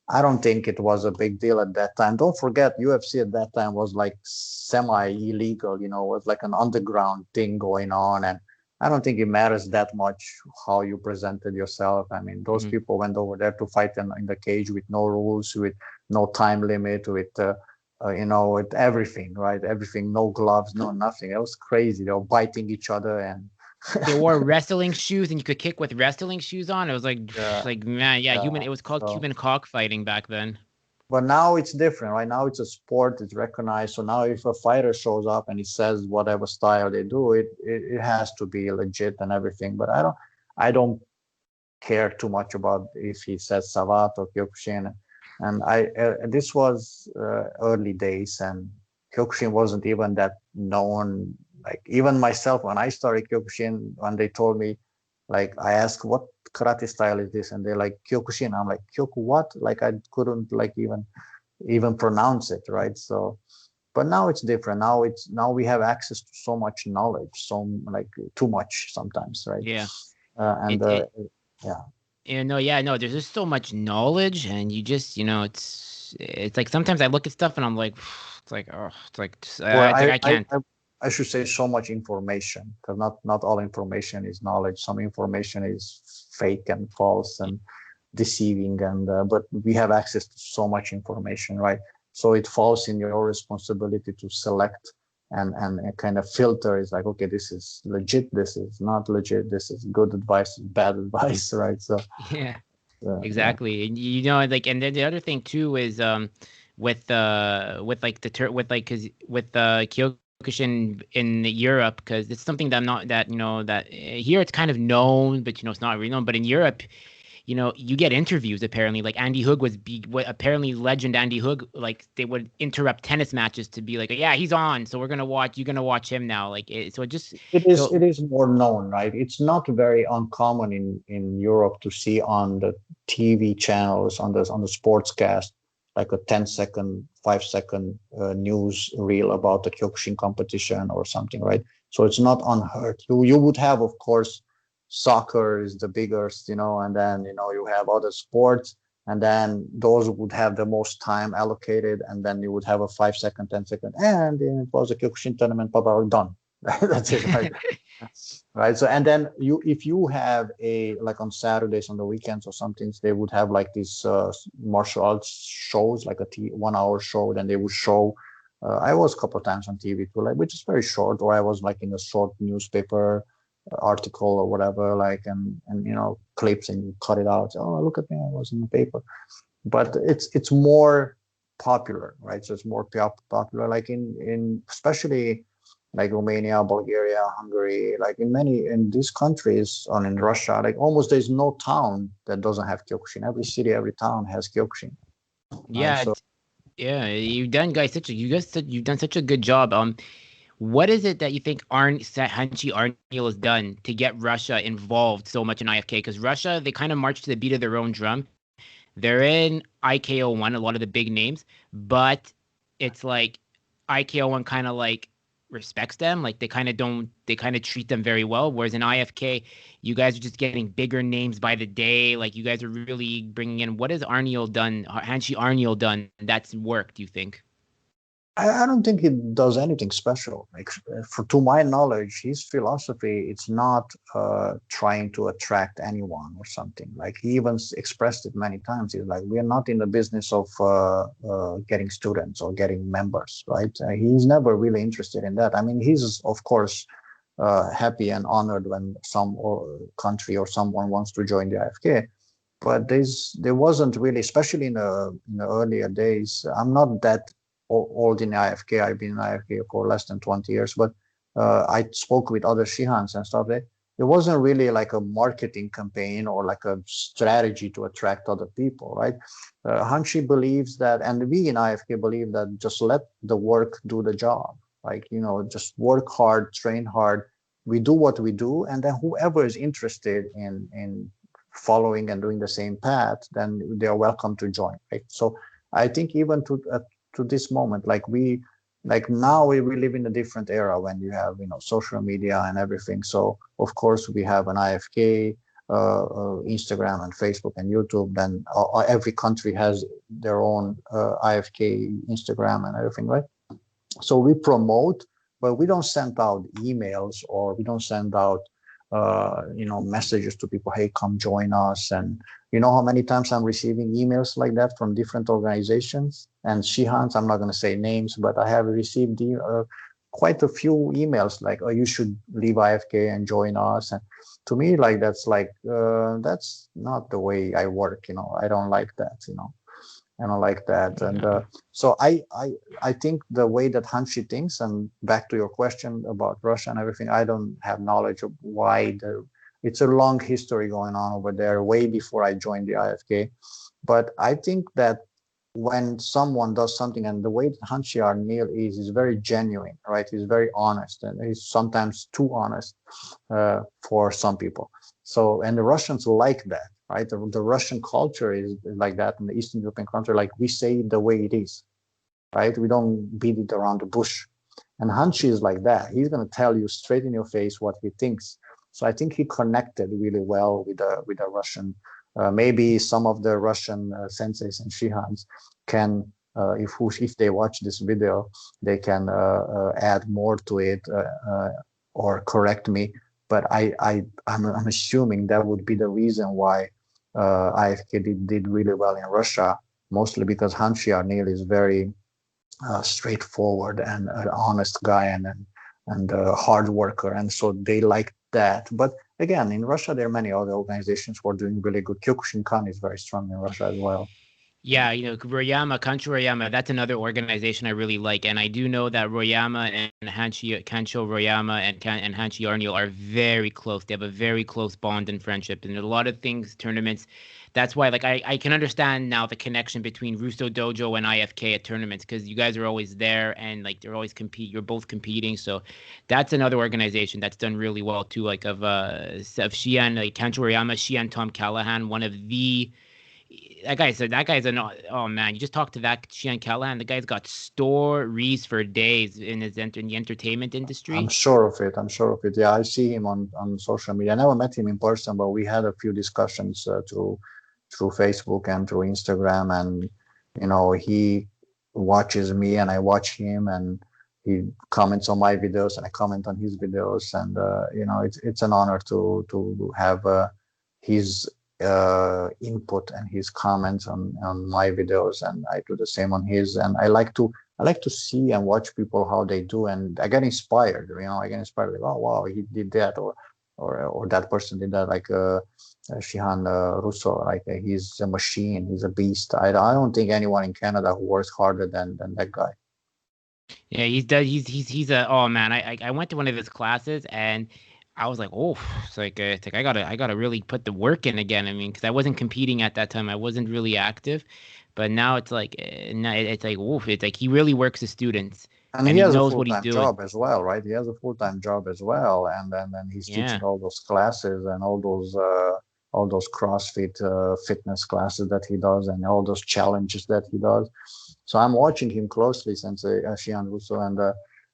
I don't think it was a big deal at that time. Don't forget, UFC at that time was like semi-illegal, it was like an underground thing going on. And I don't think it matters that much how you presented yourself. I mean, those Hmm. people went over there to fight in the cage with no rules, with no time limit, with everything, right? Everything, no gloves, no nothing. It was crazy. They were biting each other and They wore wrestling shoes, and you could kick with wrestling shoes on. It was like, yeah, like man, yeah, yeah. human. It was called So. Cuban cockfighting back then. But now it's different, right? Now it's a sport, it's recognized. So now if a fighter shows up and he says whatever style they do, it has to be legit and everything. But I don't care too much about if he says Savat or Kyokushin. And this was early days, and Kyokushin wasn't even that known. Like even myself, when I started Kyokushin, when they told me, like I asked what karate style is this, and they're like Kyokushin. I'm like Kyoku what? Like I couldn't like even pronounce it, right? So, but now it's different. Now we have access to so much knowledge, so like too much sometimes, right? Yeah. And It yeah. no, yeah, no, there's just so much knowledge, and you just, it's like sometimes I look at stuff and I'm like, it's like, oh, Or it's like I can't. I should say so much information, because not all information is knowledge. Some information is fake and false and deceiving, and but we have access to so much information, right? So it falls in your responsibility to select and kind of filter. Is like, okay, this is legit, this is not legit, this is good advice, bad advice, right? So Yeah, yeah. exactly. And like, and then the other thing too is with like because with Kyokushin in Europe, because it's something that I'm not that that here it's kind of known, but it's not really known. But in Europe, you get interviews apparently. Like Andy Hoog apparently legend Andy Hoog. Like they would interrupt tennis matches to be like, yeah, he's on, so we're gonna watch. You're gonna watch him now. So it just It so is more known, right? It's not very uncommon in Europe to see on the TV channels on the sportscast like a 10-second, 5-second news reel about the Kyokushin competition or something, right? So it's not unheard. You would have, of course, soccer is the biggest, and then you have other sports, and then those would have the most time allocated, and then you would have a 5-second, 10-second, and it was a Kyokushin tournament, blah, blah, done. That's it, right? Right. So, and then if you have like on Saturdays, on the weekends or something, they would have like these martial arts shows, like a 1 hour show. Then they would show. I was a couple of times on TV too, like which is very short, or I was like in a short newspaper article or whatever, like and clips, and you cut it out. Oh, look at me, I was in the paper. But it's more popular, right? So it's more popular, like in especially like Romania, Bulgaria, Hungary, like in these countries and in Russia, like almost there's no town that doesn't have Kyokushin. Every city, every town has Kyokushin, right? yeah, So yeah, you've done such a good job. What is it that you think Hanchi Arniel has done to get Russia involved so much in IFK? Because Russia, they kind of march to the beat of their own drum. They're in IKO1, a lot of the big names, but it's like IKO1 kind of like respects them. Like they kind of treat them very well. Whereas in IFK, you guys are just getting bigger names by the day. Like you guys are really bringing in, what has Hanshi Arniel done that's worked, do you think? I don't think he does anything special. Like, to my knowledge, his philosophy it's not trying to attract anyone or something. Like he even expressed it many times. He's like, we are not in the business of getting students or getting members, right? He's never really interested in that. I mean, he's of course happy and honored when some country or someone wants to join the IFK. But there wasn't really, especially in the earlier days. I'm not that old in IFK. I've been in IFK for less than 20 years, but I spoke with other Shihans and stuff. There wasn't really like a marketing campaign or like a strategy to attract other people, right? Hanshi believes that, and we in IFK believe that just let the work do the job. Like, just work hard, train hard. We do what we do, and then whoever is interested in following and doing the same path, then they are welcome to join, right? So I think even to this moment, like now we live in a different era when you have social media and everything. So of course we have an IFK, Instagram and Facebook and YouTube. Then every country has their own IFK Instagram and everything, right? So we promote, but we don't send out emails, or we don't send out messages to people, hey, come join us. And you know how many times I'm receiving emails like that from different organizations and Shihans. I'm not going to say names, but I have received quite a few emails like, oh, you should leave IFK and join us. And to me, like that's not the way I work. I don't like that. I don't like that. And so I think the way that Hanshi thinks, and back to your question about Russia and everything, I don't have knowledge of why it's a long history going on over there, way before I joined the IFK. But I think that when someone does something, and the way that Hanshi Arnil is very genuine, right? He's very honest, and he's sometimes too honest for some people. So, and the Russians like that, right? The Russian culture is like that in the Eastern European country. Like we say it the way it is, right? We don't beat it around the bush. And Hanshi is like that. He's going to tell you straight in your face what he thinks. So I think he connected really well with the Russian. Maybe some of the Russian senseis and shihans can, if they watch this video, they can add more to it or correct me. But I'm assuming that would be the reason why IFK did really well in Russia, mostly because Hanshi Arnil is very straightforward and an honest guy and a hard worker, and so they like that. But again, in Russia, there are many other organizations who are doing really good. Kyokushinkan is very strong in Russia as well. Yeah, Royama, Kancho Royama, that's another organization I really like. And I do know that Royama and Kancho Royama and Hanshi Arniel are very close. They have a very close bond and friendship. And a lot of things, tournaments, that's why, like, I can understand now the connection between Russo Dojo and IFK at tournaments because you guys are always there and, like, they're always you're both competing. So that's another organization that's done really well, too, like, of Shian, like, Kancho Royama, Shian Tom Callahan, one of the that guy's an oh man, you just talk to that Shian Callahan. The guy's got stories for days in in the entertainment I'm industry. sure of it. I'm sure of it. Yeah, I see him on social media. I never met him in person, but we had a few discussions through Facebook and through Instagram. And he watches me, and I watch him, and he comments on my videos, and I comment on his videos. And it's an honor to have his input and his comments on my videos, and I do the same on his. And I like to see and watch people how they do, and I get inspired. I get inspired like, oh wow, he did that, or that person did that, like Shihan Russo. Like he's a machine, he's a beast. I don't think anyone in Canada who works harder than that guy. Yeah, he's a oh man. I went to one of his classes and I was like, oh, it's like I gotta really put the work in again. I mean, because I wasn't competing at that time. I wasn't really active, but now it's like now it's like oof. It's like he really works the students And and he he has a knows what he's full-time doing. job as well, right? He has a full-time job as well, and then he's teaching Yeah. all those classes and all those CrossFit fitness classes that he does, and all those challenges that he does. So I'm watching him closely since Shian Russo, and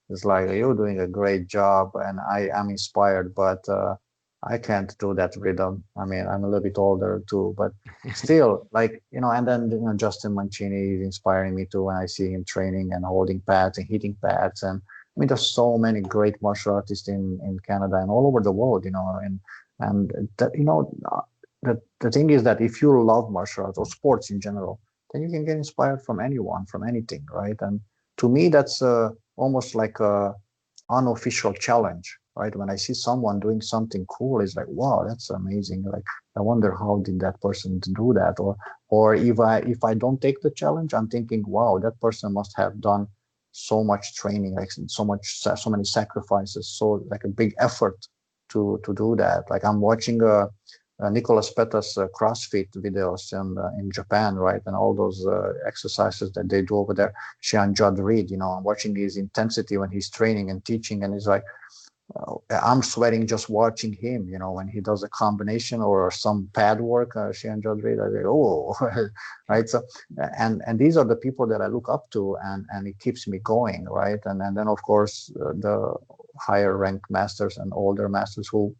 it's like you're doing a great job, and I am inspired, but I can't do that rhythm. I mean, I'm a little bit older too, but still, like and then Justin Mancini is inspiring me too when I see him training and holding pads and hitting pads. And I mean, there's so many great martial artists in Canada and all over the world, and that the thing is that if you love martial arts or sports in general, then you can get inspired from anyone, from anything, right? And to me, that's almost like a unofficial challenge, right? When I see someone doing something cool, it's like, wow, that's amazing. Like, I wonder how did that person do that? Or if I don't take the challenge, I'm thinking, wow, that person must have done so much training, like so many sacrifices, so like a big effort to do that. Like I'm watching Nicolas Peta's CrossFit videos in Japan, right? And all those exercises that they do over there. Shian Judd Reed, I'm watching his intensity when he's training and teaching, and it's like, I'm sweating just watching him, when he does a combination or some pad work, Shian Judd Reed, I say, oh, right? So, and these are the people that I look up to, and it keeps me going, right? And then, of course, the higher ranked masters and older masters who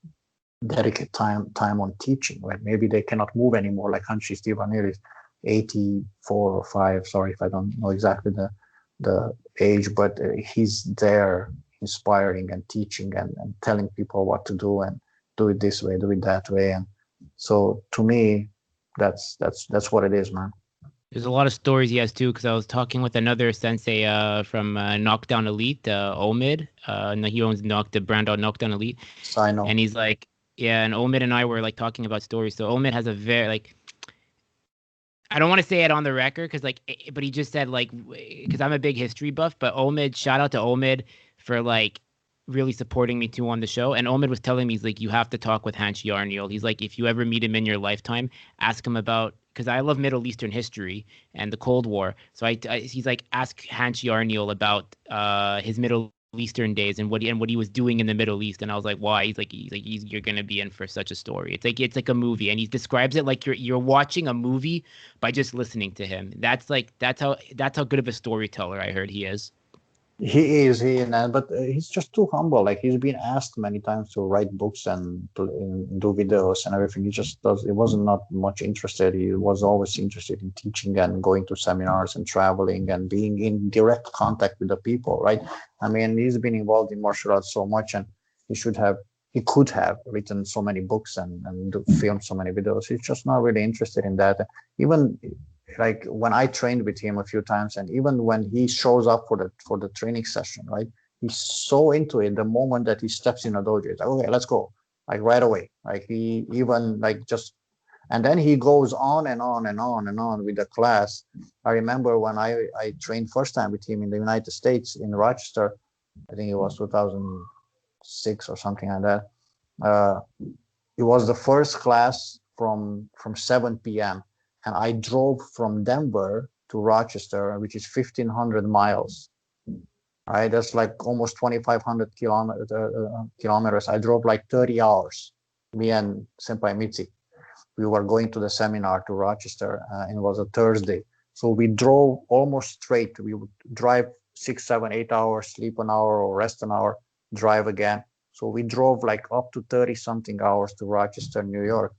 dedicate time on teaching, right? Maybe they cannot move anymore, like Hanshi Stevanir is 84 or 5. Sorry if I don't know exactly the age, but he's there inspiring and teaching and telling people what to do, and do it this way, do it that way. And so to me, that's what it is, man. There's a lot of stories he has too, because I was talking with another sensei from Knockdown Elite, Omid. No, he owns the brand on Knockdown Elite, So I know. and he's like, yeah, and Omid and I were like talking about stories. So Omid has a very like, I don't want to say it on the record because like, but he just said like, because I'm a big history buff, but Omid, shout out to Omid for like really supporting me too on the show. And Omid was telling me, he's like, you have to talk with Hanshi Arniel. He's like, if you ever meet him in your lifetime, ask him about, because I love Middle Eastern history and the Cold War. So he's like, ask Hanshi Arniel about his Middle Eastern days and what he was doing in the Middle East. And I was like, why? You're gonna be in for such a story. It's like a movie, and he describes it like you're watching a movie by just listening to him. That's how good of a storyteller I heard he is. But he's just too humble. Like he's been asked many times to write books and do videos and everything. He just does. He wasn't not much interested. He was always interested in teaching and going to seminars and traveling and being in direct contact with the people. Right. I mean, he's been involved in martial arts so much, and he should have. He could have written so many books and filmed so many videos. He's just not really interested in that. Even like when I trained with him a few times, and even when he shows up for the training session, right? He's so into it. The moment that he steps in a dojo, it's like, okay, let's go, like right away. Like he even like just And then he goes on and on and on and on with the class. I remember when I trained first time with him in the United States in Rochester. I think it was 2006 or something like that. Uh, it was the first class from 7 p.m. and I drove from Denver to Rochester, which is 1,500 miles. Right, that's like almost 2,500 kilometers. I drove like 30 hours. Me and Senpai Mitzi, we were going to the seminar to Rochester, and it was a Thursday. So we drove almost straight. We would drive 6, 7, 8 hours, sleep an hour or rest an hour, drive again. So we drove like up to 30 something hours to Rochester, New York.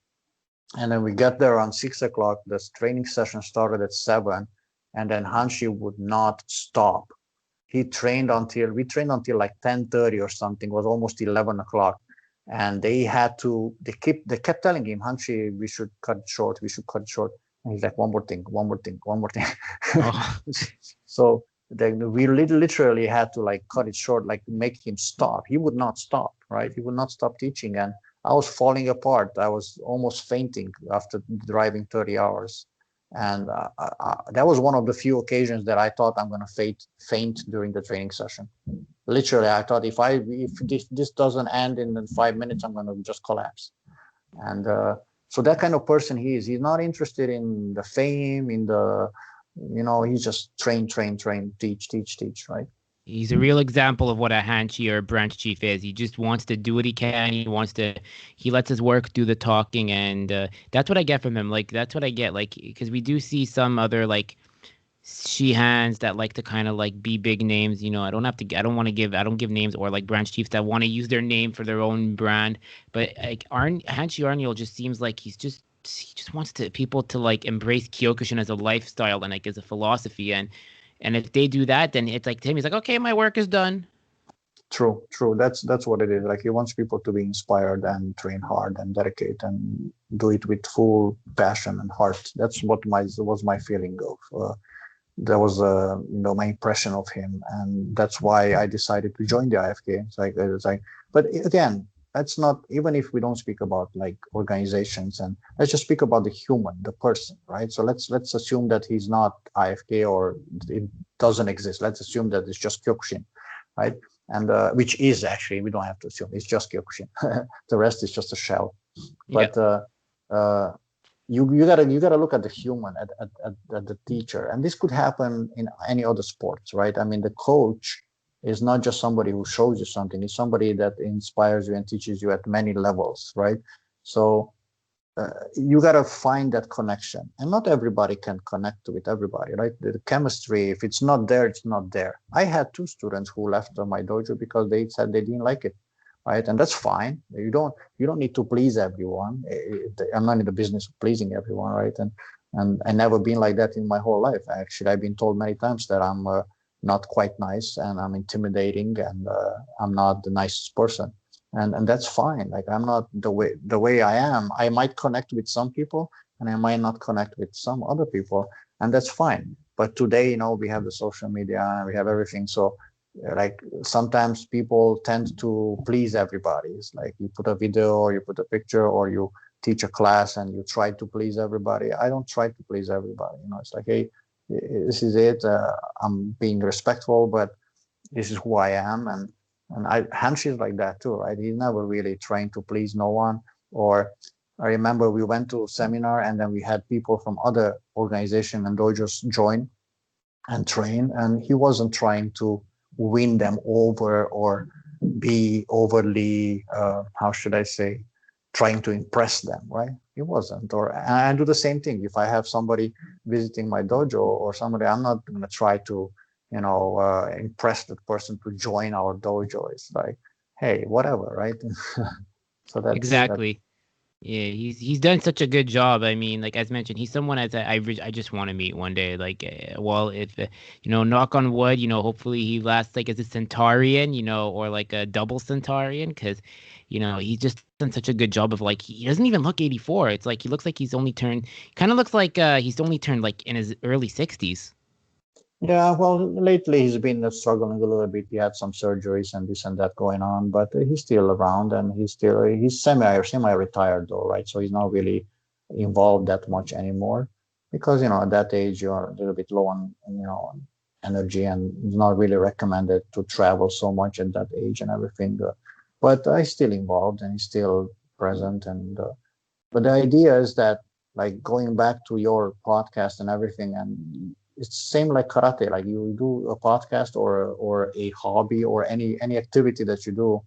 And then we got there around 6 o'clock. The training session started at 7, and then Hanshi would not stop. We trained until like 10:30 or something. It was almost 11 o'clock. And they kept telling him, Hanshi, we should cut it short. We should cut it short. And he's like, one more thing, one more thing, one more thing. Oh, So then we literally had to like cut it short, like make him stop. He would not stop, right? He would not stop teaching. And I was falling apart. I was almost fainting after driving 30 hours. And that was one of the few occasions that I thought I'm going to faint during the training session. Literally, I thought if this doesn't end in 5 minutes, I'm going to just collapse. And so that kind of person he is. He's not interested in the fame, he's just train, teach, right? he's a real example of what a Hanchi or a branch chief is. He just wants to do what he can. He lets his work do the talking, and that's what I get from him. Like that's what I get. Like because we do see some other like Shihans that like to kind of like be big names. I don't give names or like branch chiefs that want to use their name for their own brand. But like Hanshi Arniel just seems like he just wants people to like embrace Kyokushin as a lifestyle and like as a philosophy. And if they do that, then it's like to him, he's like, okay, my work is done. True. That's what it is. Like he wants people to be inspired and train hard and dedicate and do it with full passion and heart. That's what was my feeling of. That was my impression of him, and that's why I decided to join the IFK. But again, that's not, even if we don't speak about like organizations, and let's just speak about the human, the person, right? So let's assume that he's not IFK or it doesn't exist. Let's assume that it's just Kyokushin, right? And which is actually, we don't have to assume it's just Kyokushin. The rest is just a shell. Yeah, But you gotta look at the human, at the teacher, and this could happen in any other sports, right? I mean, the coach is not just somebody who shows you something; it's somebody that inspires you and teaches you at many levels, right? So you gotta find that connection, and not everybody can connect with everybody, right? The chemistry, if it's not there, it's not there. I had two students who left my dojo because they said they didn't like it, right? And that's fine. You don't need to please everyone. I'm not in the business of pleasing everyone, right? And I never been like that in my whole life. Actually, I've been told many times that I'm not quite nice and I'm intimidating and I'm not the nicest person. And that's fine. Like I'm not the way I am. I might connect with some people and I might not connect with some other people, and that's fine. But today, we have the social media and we have everything. So like sometimes people tend to please everybody. It's like you put a video or you put a picture or you teach a class and you try to please everybody. I don't try to please everybody. It's like, hey, this is it. I'm being respectful, but this is who I am. And Hanshi is like that too, right? He's never really trying to please no one. Or I remember we went to a seminar and then we had people from other organization and dojos join and train, and he wasn't trying to win them over or be overly how should I say, trying to impress them, right? He wasn't. Or and I do the same thing if I have somebody visiting my dojo or somebody. I'm not going to try to impress that person to join our dojo. It's like, hey, whatever, right? So that's that. exactly. Yeah, he's done such a good job. I mean, like as mentioned, he's someone as I just want to meet one day. Like, well, if knock on wood, hopefully he lasts like as a Centaurian, or like a double Centaurian, because he's just done such a good job of like he doesn't even look 84. It's like he looks like he's only turned, kind of looks like he's only turned like in his early 60s. Yeah, well, lately he's been struggling a little bit. He had some surgeries and this and that going on, but he's still around and he's semi retired though, right? So he's not really. involved that much anymore because at that age you're a little bit low on on energy, and it's not really recommended to travel so much at that age and everything. But I still involved and still present, and but the idea is that, like, going back to your podcast and everything, and it's same like karate. Like, you do a podcast or a hobby or any activity that you do,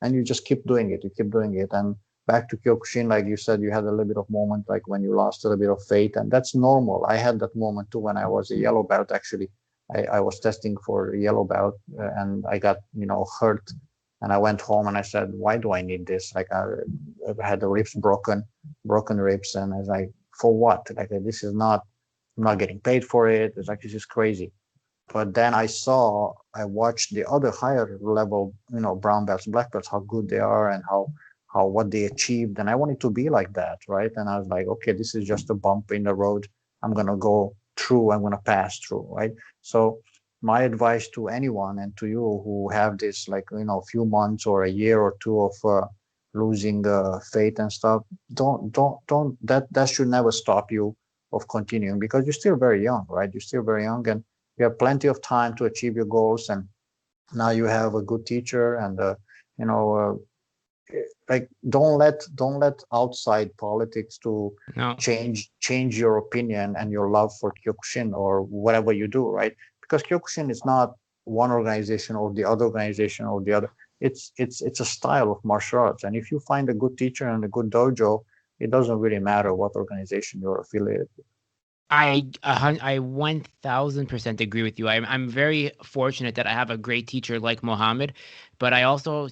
and you just keep doing it. You keep doing it. And back to Kyokushin, like you said, you had a little bit of moment like when you lost a little bit of faith, and that's normal. I had that moment too when I was a yellow belt. Actually, I was testing for a yellow belt, and I got hurt, and I went home and I said, why do I need this? Like, I had the ribs broken ribs, and I was like, for what? Like, this is not, I'm not getting paid for it. It's like, this is crazy. But then I watched the other higher level, brown belts, black belts, how good they are and how what they achieved, and I wanted to be like that, right? And I was like, okay, this is just a bump in the road. I'm gonna go through. I'm gonna pass through, right? So my advice to anyone and to you who have this, like, few months or a year or two of losing faith and stuff, don't that should never stop you of continuing, because you're still very young, right? You're still very young, and you have plenty of time to achieve your goals. And now you have a good teacher, and you know like, don't let outside politics to No. change your opinion and your love for Kyokushin or whatever you do, right? Because Kyokushin is not one organization or the other organization or the other. It's a style of martial arts, and if you find a good teacher and a good dojo, it doesn't really matter what organization you're affiliated with. I 1000% agree with you. I'm very fortunate that I have a great teacher like Mohammed, but I've also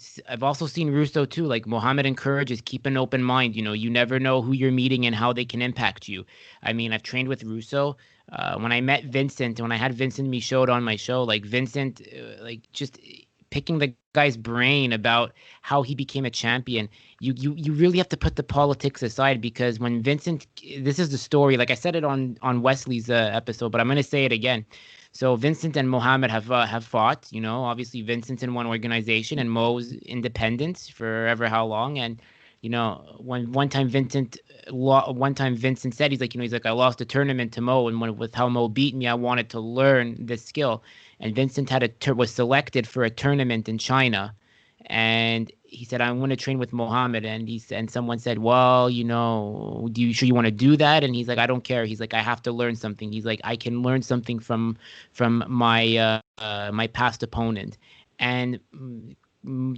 seen Russo too. Like, Mohammed encourages, keep an open mind. You never know who you're meeting and how they can impact you. I mean, I've trained with Russo. When I met Vincent, when I had Vincent Michaud on my show, like Vincent, like, just picking the guy's brain about how he became a champion. You really have to put the politics aside, because when Vincent, this is the story. Like, I said it on Wesley's episode, but I'm gonna say it again. So Vincent and Mohammed have fought. Obviously Vincent's in one organization and Mo's independent for ever how long. And when one time Vincent said, he's like, I lost a tournament to Mo, and with how Mo beat me, I wanted to learn this skill. And Vincent was selected for a tournament in China, and he said, I want to train with Mohammed. And someone said, well, do you sure you want to do that? And he's like, I don't care. He's like, I have to learn something. He's like, I can learn something from my past opponent. And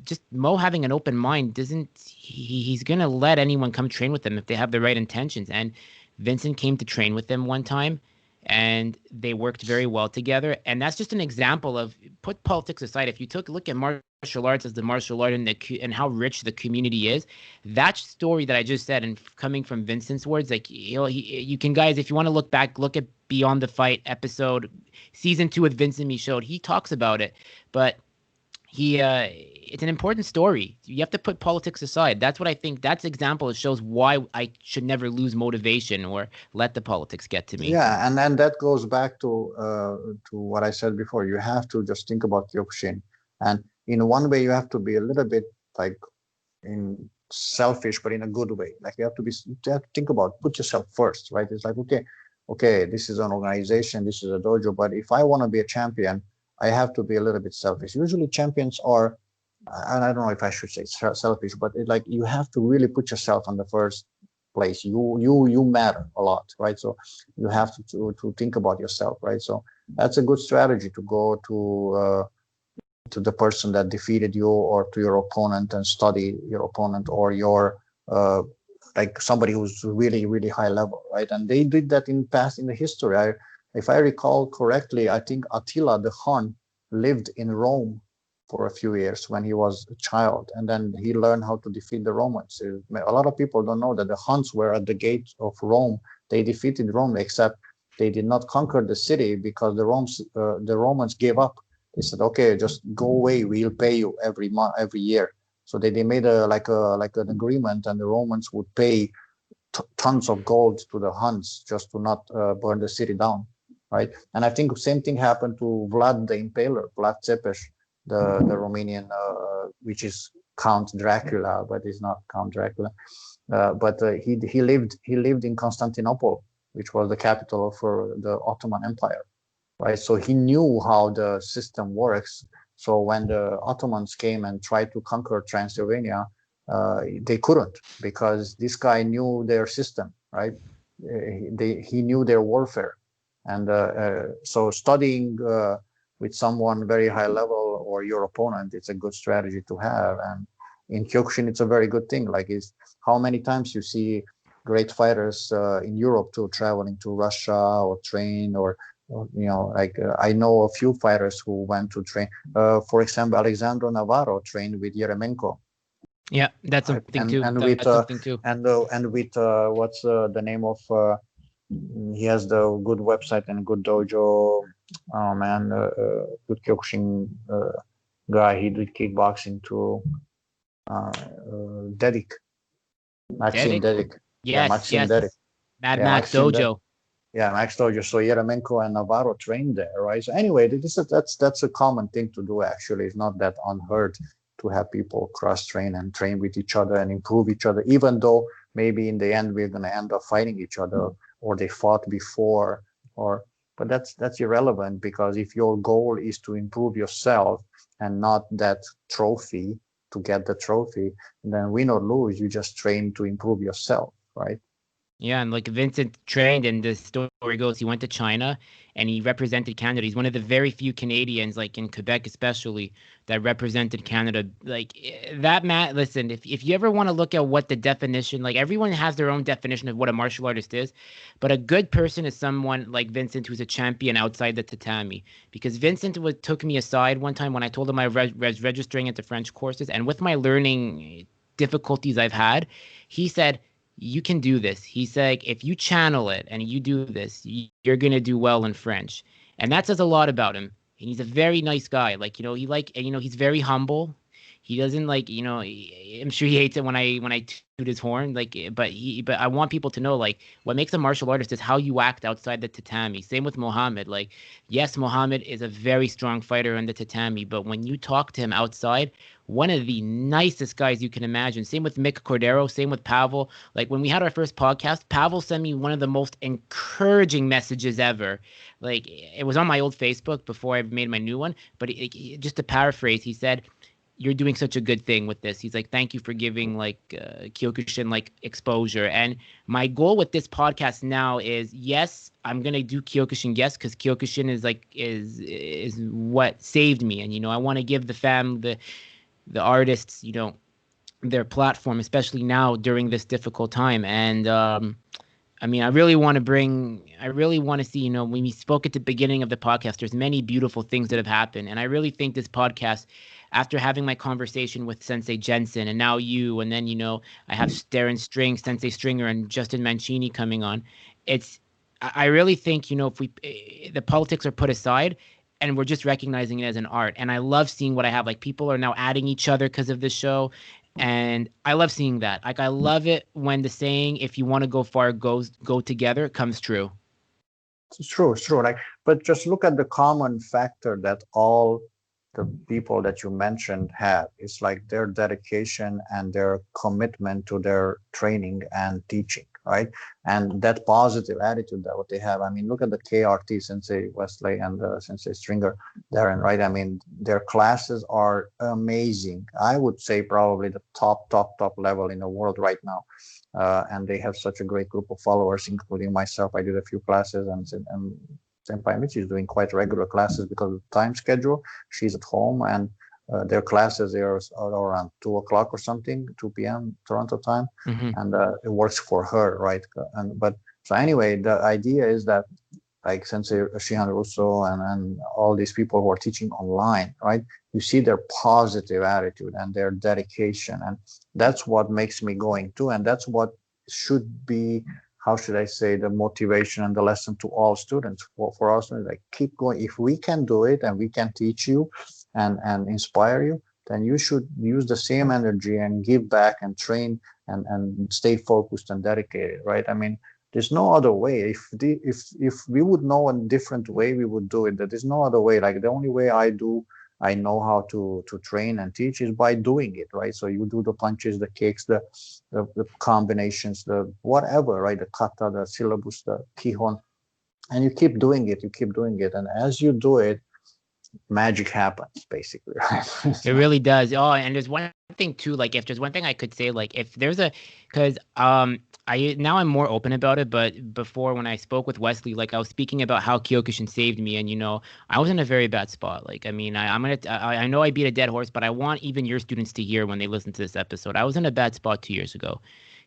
just Mo having an open mind doesn't he's gonna let anyone come train with him if they have the right intentions. And Vincent came to train with him one time, and they worked very well together. And that's just an example of, put politics aside, if you took a look at martial arts as the martial art, and how rich the community is, that story that I just said, and coming from Vincent's words, like, you can, guys, if you want to look back, look at Beyond the Fight episode, season 2 with Vincent Michaud. He talks about it, but it's an important story. You have to put politics aside. That's what I think. That's example. It shows why I should never lose motivation or let the politics get to me. Yeah, and that goes back to what I said before. You have to just think about Kyokushin, and in one way, you have to be a little bit, like, in selfish, but in a good way. Like, you have to think about, put yourself first, right? It's like, okay, this is an organization, this is a dojo, but if I want to be a champion, I have to be a little bit selfish. Usually, champions are, and I don't know if I should say selfish, but like, you have to really put yourself on the first place. You matter a lot, right? So you have to think about yourself, right? So that's a good strategy to go to the person that defeated you, or to your opponent, and study your opponent, or your like, somebody who's really really high level, right? And they did that in the history. If I recall correctly, I think Attila the Hun lived in Rome for a few years when he was a child, and then he learned how to defeat the Romans. A lot of people don't know that the Huns were at the gates of Rome. They defeated Rome, except they did not conquer the city, because the Romans gave up. They said, okay, just go away. We'll pay you every month, every year. So they made like an agreement, and the Romans would pay tons of gold to the Huns just to not burn the city down, right? And I think the same thing happened to Vlad the Impaler, Vlad Tzepes, the Romanian, which is Count Dracula, but he's not Count Dracula. But he lived in Constantinople, which was the capital of the Ottoman Empire, right? So he knew how the system works. So when the Ottomans came and tried to conquer Transylvania, they couldn't, because this guy knew their system, right? He knew their warfare, and so studying with someone very high level or your opponent, it's a good strategy to have. And in Kyokushin, it's a very good thing. Like, is how many times you see great fighters in Europe too, traveling to Russia or train, or like I know a few fighters who went to train. For example, Alexandro Navarro trained with Yeremenko, Yeah, that's right? something too. That's something too. And with what's the name of? He has the good website and good dojo. Oh man, good Kyokushin guy. He did kickboxing too. Dedic, Maxim Dedic. Dedic. Yeah, Yes, Maxim Dedic. yes. Mad Yeah, Max Maxim Dedic. Dojo. Yeah, Max Dojo. So Yeremenko and Navarro trained there, right? So anyway, that's a common thing to do. Actually, it's not that unheard to have people cross train and train with each other and improve each other, even though maybe in the end we're gonna end up fighting each other, or they fought before, or but that's irrelevant, because if your goal is to improve yourself and not that trophy, to get the trophy, then win or lose, you just train to improve yourself, right? Yeah, and like Vincent trained, and the story goes, he went to China and he represented Canada. He's one of the very few Canadians, like in Quebec especially, that represented Canada. Like that man, listen, if you ever want to look at what the definition, like everyone has their own definition of what a martial artist is, but a good person is someone like Vincent who's a champion outside the tatami. Because Vincent took me aside one time when I told him I was registering into French courses, and with my learning difficulties I've had, he said, you can do this. He's like, if you channel it and you do this, you're gonna do well in French, and that says a lot about him. And he's a very nice guy. Like he's very humble. He doesn't like I'm sure he hates it when I toot his horn. But I want people to know, like, what makes a martial artist is how you act outside the tatami. Same with Mohammed. Like, yes, Mohammed is a very strong fighter in the tatami, but when you talk to him outside, one of the nicest guys you can imagine. Same with Mick Cordero. Same with Pavel. Like when we had our first podcast, Pavel sent me one of the most encouraging messages ever. Like it was on my old Facebook before I made my new one, but just to paraphrase, he said, "You're doing such a good thing with this." He's like, "Thank you for giving like Kyokushin like exposure." And my goal with this podcast now is, yes, I'm gonna do Kyokushin, yes, because Kyokushin is what saved me, and I want to give the artists, their platform, especially now during this difficult time. And I mean, I really want to see, when we spoke at the beginning of the podcast, there's many beautiful things that have happened. And I really think this podcast, after having my conversation with Sensei Jensen and now you, and then, I have Darren String, Sensei Stringer, and Justin Mancini coming on. I really think, if the politics are put aside and we're just recognizing it as an art. And I love seeing what I have. Like people are now adding each other because of this show. And I love seeing that. Like I love it when the saying, if you want to go far, go together, comes true. It's true, it's true. Like, but just look at the common factor that all the people that you mentioned have. It's like their dedication and their commitment to their training and teaching, right? And that positive attitude that what they have. I mean, look at the KRT Sensei Wesley and Sensei Stringer, Darren, right? I mean, their classes are amazing. I would say probably the top level in the world right now. And they have such a great group of followers, including myself. I did a few classes, and Senpai Michi is doing quite regular classes because of the time schedule. She's at home, and their classes are around 2 o'clock or something, 2 p.m. Toronto time, Mm-hmm. and it works for her, right? And but so anyway, the idea is that like Sensei Shihan Russo and all these people who are teaching online, right? You see their positive attitude and their dedication. And that's what makes me going too. And that's what should be, how should I say, the motivation and the lesson to all students, for all students, like keep going. If we can do it and we can teach you and inspire you, then you should use the same energy and give back and train and stay focused and dedicated, right? I mean, there's no other way. If we would know a different way, we would do it. There's no other way. Like the only way I do I know how to train and teach is by doing it, right? So you do the punches, the kicks, the combinations, the whatever, right? The kata, the syllabus, the kihon, and you keep doing it, you keep doing it, and as you do it, magic happens, basically, right? It really does. Oh, and there's one thing too. Like, if there's one thing I could say, like, if there's a, because I now I'm more open about it. But before, when I spoke with Wesley, like, I was speaking about how Kyokushin saved me, and I was in a very bad spot. Like, I mean, I know I beat a dead horse, but I want even your students to hear when they listen to this episode. I was in a bad spot 2 years ago.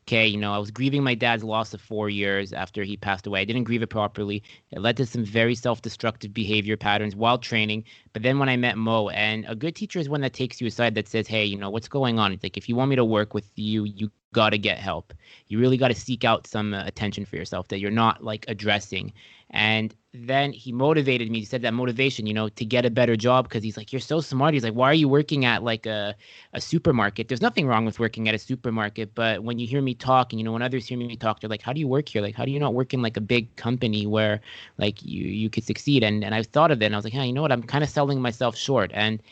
Okay, I was grieving my dad's loss of 4 years after he passed away. I didn't grieve it properly. It led to some very self-destructive behavior patterns while training. But then when I met Mo, and a good teacher is one that takes you aside that says, hey, what's going on? It's like, if you want me to work with you, you got to get help. You really got to seek out some attention for yourself that you're not like addressing. And then he motivated me. He said that motivation, to get a better job, because he's like, you're so smart. He's like, why are you working at like a supermarket? There's nothing wrong with working at a supermarket, but when you hear me talk, and when others hear me talk, they're like, how do you work here? Like, how do you not work in like a big company where like you could succeed? And I thought of it, and I was like, hey, you know what? I'm kind of selling myself short. And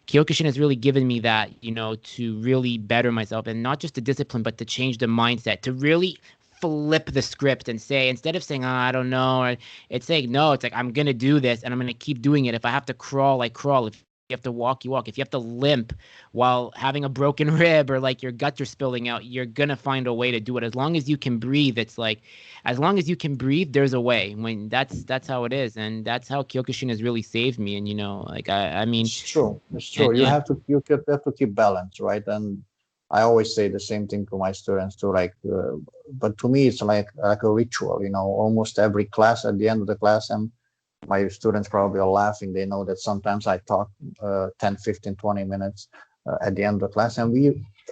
Kyokushin has really given me that, to really better myself, and not just the discipline, but to change the mindset, to really flip the script and say, instead of saying, oh, I don't know, or it's saying, no, it's like, I'm going to do this and I'm going to keep doing it. If I have to crawl, I crawl. If you have to walk, you walk. If you have to limp while having a broken rib or like your guts are spilling out, you're going to find a way to do it. As long as you can breathe, it's like, as long as you can breathe, there's a way. When that's how it is. And that's how Kyokushin has really saved me. And, like, I mean, It's true. It's true. and You have to have to keep balance, right? And I always say the same thing to my students too. Like, but to me, it's like a ritual. Almost every class, at the end of the class, and my students probably are laughing. They know that sometimes I talk 10, 15, 20 minutes at the end of the class, and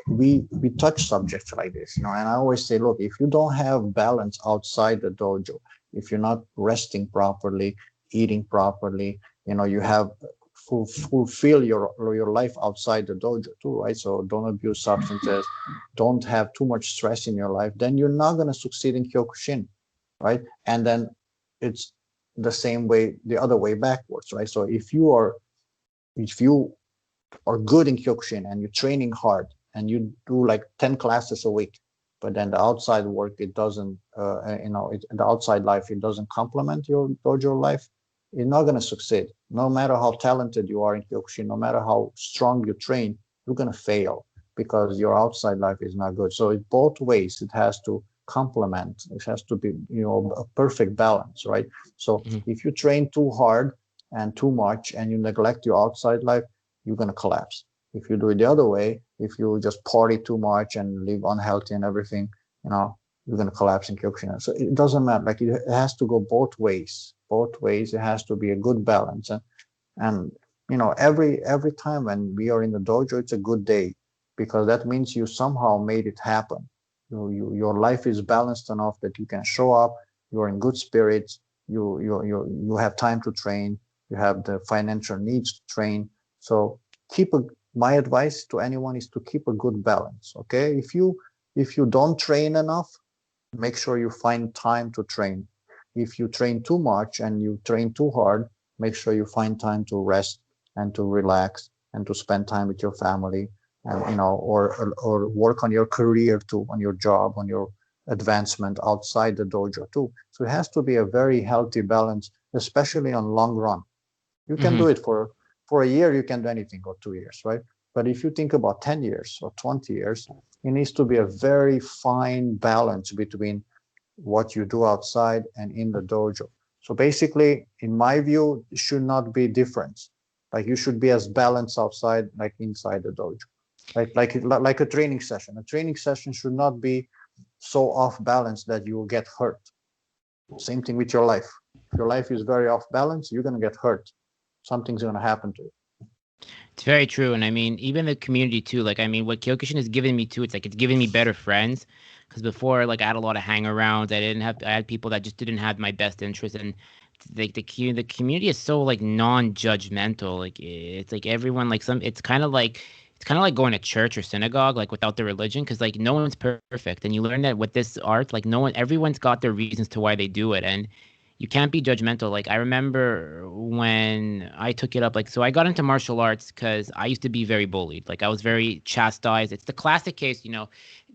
we touch subjects like this. And I always say, look, if you don't have balance outside the dojo, if you're not resting properly, eating properly, you have fulfill your life outside the dojo too, right? So don't abuse substances, don't have too much stress in your life, then you're not going to succeed in Kyokushin, right? And then it's the same way, the other way backwards, right? So if you are good in Kyokushin and you're training hard and you do like 10 classes a week, but then the outside work, it doesn't, the outside life, it doesn't complement your dojo life, you're not going to succeed. No matter how talented you are in Kyokushin, no matter how strong you train, you're going to fail because your outside life is not good. So it both ways, it has to complement. It has to be, a perfect balance, right? So mhm. if you train too hard and too much and you neglect your outside life, you're going to collapse. If you do it the other way, if you just party too much and live unhealthy and everything, you're going to collapse in Kyokushin. So it doesn't matter. Like it has to go both ways. Both ways. It has to be a good balance. And every time when we are in the dojo, it's a good day because that means you somehow made it happen. Your life is balanced enough that you can show up. You're in good spirits. You have time to train. You have the financial needs to train. So my advice to anyone is to keep a good balance. Okay, if you don't train enough, make sure you find time to train. If you train too much and you train too hard, make sure you find time to rest and to relax and to spend time with your family and or work on your career too, on your job, on your advancement outside the dojo too. So it has to be a very healthy balance, especially on long run. You can do Mhm. it for a year, you can do anything, or 2 years, right? But if you think about 10 years or 20 years, it needs to be a very fine balance between what you do outside and in the dojo. So basically, in my view, it should not be difference. Like you should be as balanced outside like inside the dojo. Like a training session. A training session should not be so off balance that you will get hurt. Same thing with your life. If your life is very off balance, you're gonna get hurt. Something's gonna happen to you. It's very true. And I mean, even the community too. Like, I mean, what Kyokushin has given me too, it's like it's given me better friends. Because before, like, I had a lot of hangarounds. I had people that just didn't have my best interest. And like the community is so like non-judgmental. Like, it's like everyone, like, it's kind of like going to church or synagogue, like without the religion, because like no one's perfect. And you learn that with this art, like no one, everyone's got their reasons to why they do it. And you can't be judgmental. Like I remember when I took it up, like so I got into martial arts because I used to be very bullied. Like I was very chastised. It's the classic case,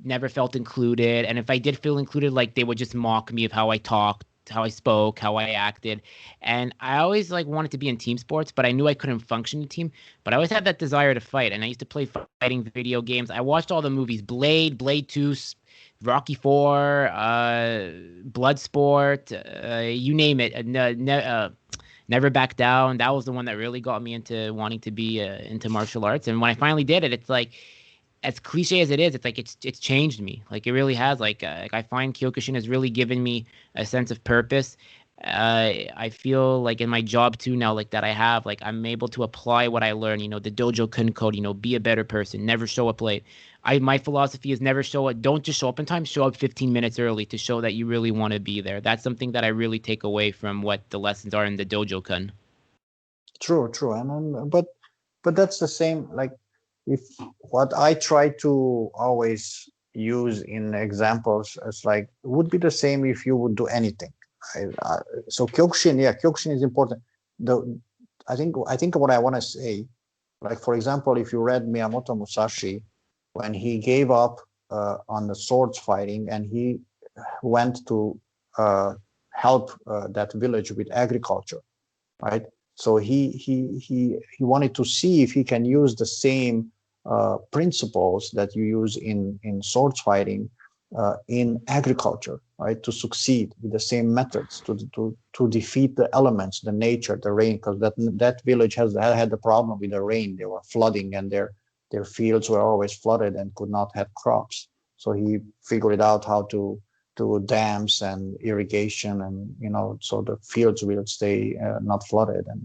never felt included. And if I did feel included, like they would just mock me of how I talked, how I spoke, how I acted. And I always like wanted to be in team sports, but I knew I couldn't function in team. But I always had that desire to fight. And I used to play fighting video games. I watched all the movies, Blade 2, Rocky Four, Bloodsport, you name it. Never Back Down. That was the one that really got me into wanting to be into martial arts. And when I finally did it, it's like as cliche as it is, it's like it's changed me. Like it really has. Like I find Kyokushin has really given me a sense of purpose. I feel like in my job too now, like that I have, like I'm able to apply what I learn. The dojo kun code. Be a better person. Never show up late. My philosophy is never show up. Don't just show up in time. Show up 15 minutes early to show that you really want to be there. That's something that I really take away from what the lessons are in the dojo kun. True, true. But that's the same. Like, if what I try to always use in examples as like would be the same if you would do anything. I, I, so Kyokushin, yeah, Kyokushin is important. The I think what I want to say, like for example, if you read Miyamoto Musashi, when he gave up on the swords fighting and he went to uh, help that village with agriculture, right? So he wanted to see if he can use the same principles that you use in sword fighting in agriculture, right? To succeed with the same methods to defeat the elements, the nature, the rain, because that village has had the problem with the rain. They were flooding, and their fields were always flooded and could not have crops. So he figured out how to do dams and irrigation, and so the fields will stay not flooded and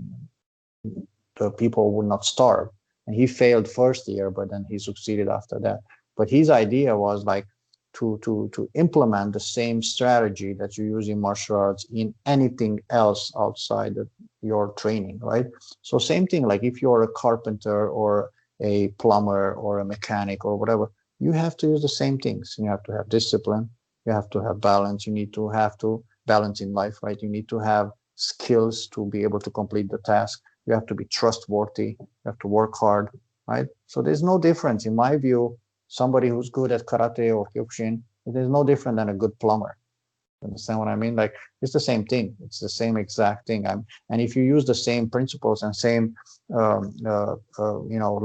the people would not starve. And he failed first year, but then he succeeded after that. But his idea was like to implement the same strategy that you use in martial arts in anything else outside of your training, right? So same thing, like if you're a carpenter or a plumber or a mechanic or whatever, you have to use the same things. You have to have discipline, you have to have balance, you need to have to balance in life, right? You need to have skills to be able to complete the task. You have to be trustworthy, you have to work hard, right? So there's no difference in my view. Somebody who's good at karate or kyokushin, it is no different than a good plumber. Understand what I mean? Like it's the same thing. It's the same exact thing. And if you use the same principles and same,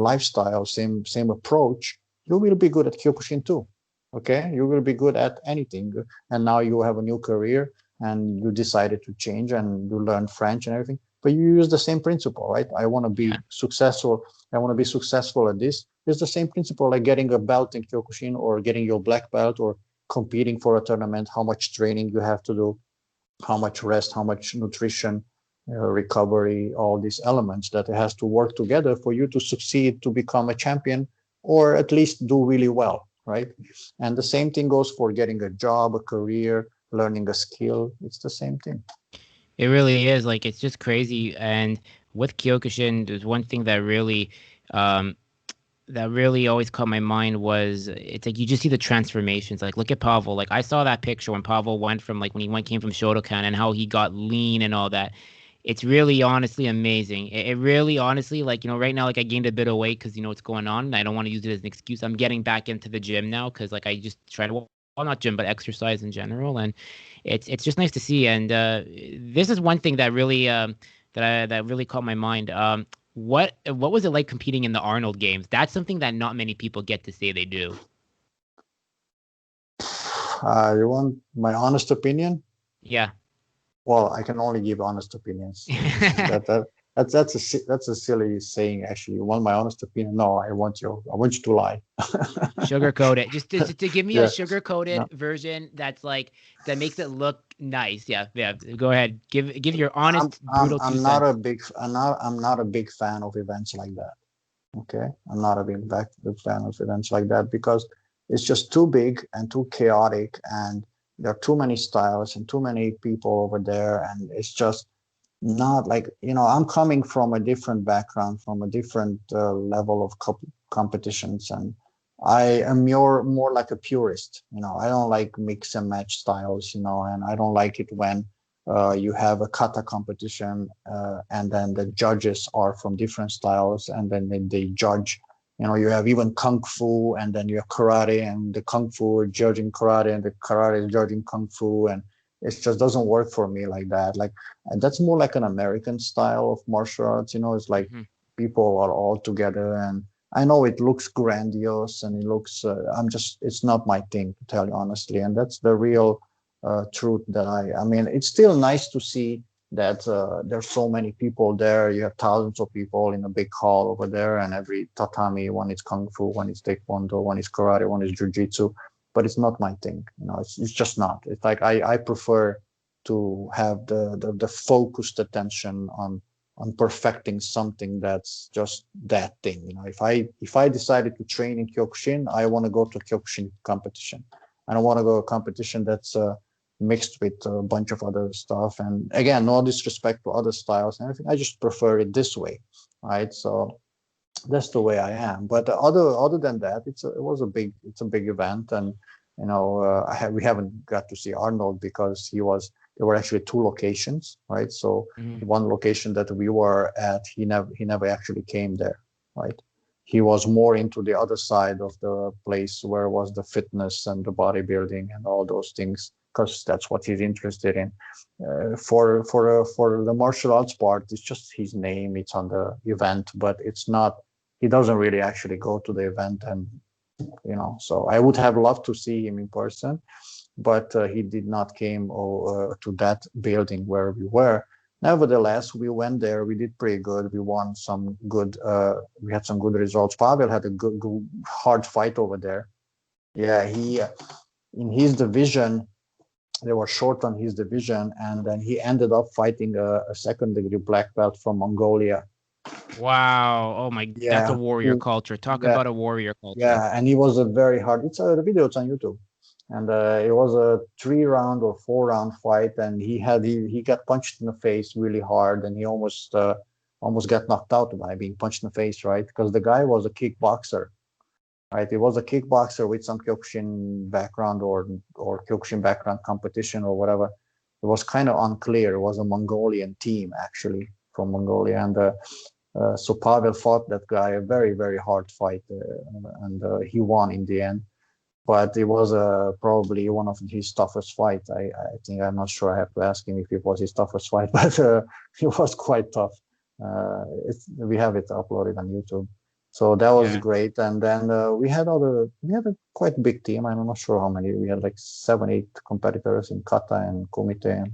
lifestyle, same approach, you will be good at Kyokushin too. Okay, you will be good at anything. And now you have a new career, and you decided to change, and you learn French and everything. But you use the same principle, right? I want to Yeah. be successful. I want to be successful at this. It's the same principle like getting a belt in Kyokushin or getting your black belt or competing for a tournament, how much training you have to do, how much rest, how much nutrition, recovery, all these elements that it has to work together for you to succeed, to become a champion, or at least do really well, right? And the same thing goes for getting a job, a career, learning a skill. It's the same thing. It really is. Like it's just crazy. And with Kyokushin, there's one thing um, that really always caught my mind was it's like you just see the transformations. Like look at Pavel. Like I saw that picture when Pavel went from like when he went came from Shotokan and how he got lean and all that. It's really honestly amazing. It really honestly like right now like I gained a bit of weight because what's going on. And I don't want to use it as an excuse. I'm getting back into the gym now because like I just try to well not gym but exercise in general, and it's just nice to see. And this is one thing that really that really caught my mind. What was it like competing in the Arnold Games? That's something that not many people get to say they do. You want my honest opinion? Yeah. Well, I can only give honest opinions. That's a silly saying. Actually, you want my honest opinion? No, I want you to lie. Sugarcoat it. Just to give me a Yeah. sugar-coated No, version that's like that makes it look nice. Yeah, yeah. Go ahead. Give your I'm honest, I'm brutal two I'm not cents. a big I'm not a big fan of events like that. Okay, I'm not a big fan of events like that because it's just too big and too chaotic, and there are too many styles and too many people over there, and it's just not like I'm coming from a different background, from a different level of competitions, and I am more like a purist. I don't like mix and match styles, and I don't like it when You have a kata competition, and then the judges are from different styles, and then they judge. You know, you have even kung fu, and then you have karate, and the kung fu is judging karate, and the karate is judging kung fu, and it just doesn't work for me like that. Like, and that's more like an American style of martial arts. You know, it's like Hmm. people are all together, and I know it looks grandiose, and it looks. It's not my thing, to tell you honestly, and that's the real truth that I mean, it's still nice to see that there's so many people there. You have thousands of people in a big hall over there, and every tatami, one is kung fu, one is taekwondo, one is karate, one is jujitsu. But it's not my thing, you know. It's just not. It's like I prefer to have the focused attention on perfecting something that's just that thing. You know, if I decided to train in Kyokushin, I want to go to Kyokushin competition. I don't want to go to a competition that's mixed with a bunch of other stuff. And again, no disrespect to other styles and everything. I just prefer it this way, right? So that's the way I am. But other than that, it's a big event, and you know, we haven't got to see Arnold because there were actually two locations, right? So Hmm. one location that we were at, he never actually came there, right? He was more into the other side of the place where was the fitness and the bodybuilding and all those things, because that's what he's interested in. For the martial arts part, it's just his name. It's on the event, but it's not. He doesn't really actually go to the event, and you know. So I would have loved to see him in person, but he did not came to that building where we were. Nevertheless, we went there. We did pretty good. We won some good. We had some good results. Pavel had a good hard fight over there. Yeah, he in his division they were short on his division, and then he ended up fighting a second degree black belt from Mongolia. Wow. Oh my, that's a Yeah, warrior culture. Talk yeah, about a warrior culture. yeah, and he was a very hard. The video. It's on YouTube, and it was a 3 round or 4 round fight, and he got punched in the face really hard, and he almost got knocked out by being punched in the face, right? Because the guy was a kickboxer, right? He was a kickboxer with some Kyokushin background or Kyokushin background competition or whatever. It was kind of unclear. It was a Mongolian team actually from Mongolia, and so Pavel fought that guy a very very hard fight, and he won in the end. But it was probably one of his toughest fights. I think I'm not sure. I have to ask him if it was his toughest fight, but it was quite tough. We have it uploaded on YouTube. So that was Yeah. great. And then we had a quite big team. I'm not sure how many. We had like 7, 8 competitors in kata and kumite. And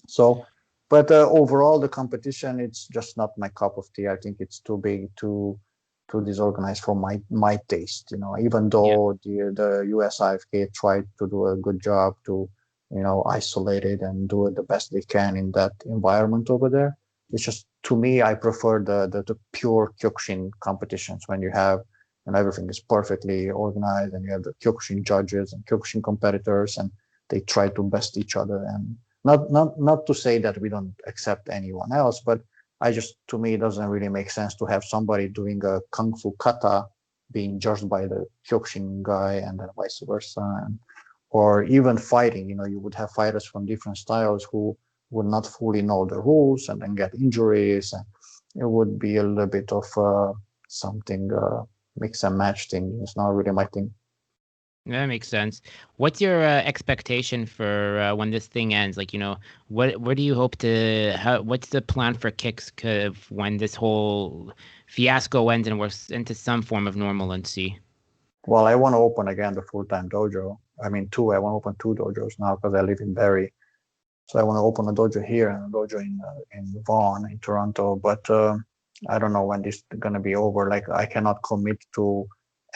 so, but overall, the competition, it's just not my cup of tea. I think it's too big, too disorganized for my taste. You know, even Yeah. though the US IFK tried to do a good job to, you know, isolate it and do it the best they can in that environment over there. It's just, to me, I prefer the pure Kyokushin competitions when you have and everything is perfectly organized and you have the Kyokushin judges and Kyokushin competitors and they try to best each other. And not to say that we don't accept anyone else, but I just, to me, it doesn't really make sense to have somebody doing a kung fu kata being judged by the Kyokushin guy and then vice versa. And, or even fighting, you know, you would have fighters from different styles who would not fully know the rules and then get injuries. And it would be a little bit of something mix and match thing. It's not really my thing. That makes sense. What's your expectation for when this thing ends? Like, what do you hope to? What's the plan for kicks when this whole fiasco ends and we're into some form of normalcy? Well, I want to open again the full-time dojo. I mean, two. I want to open two dojos now because I live in Barrie. So I want to open a dojo here and a dojo in Vaughan in Toronto. But I don't know when this is gonna be over. Like I cannot commit to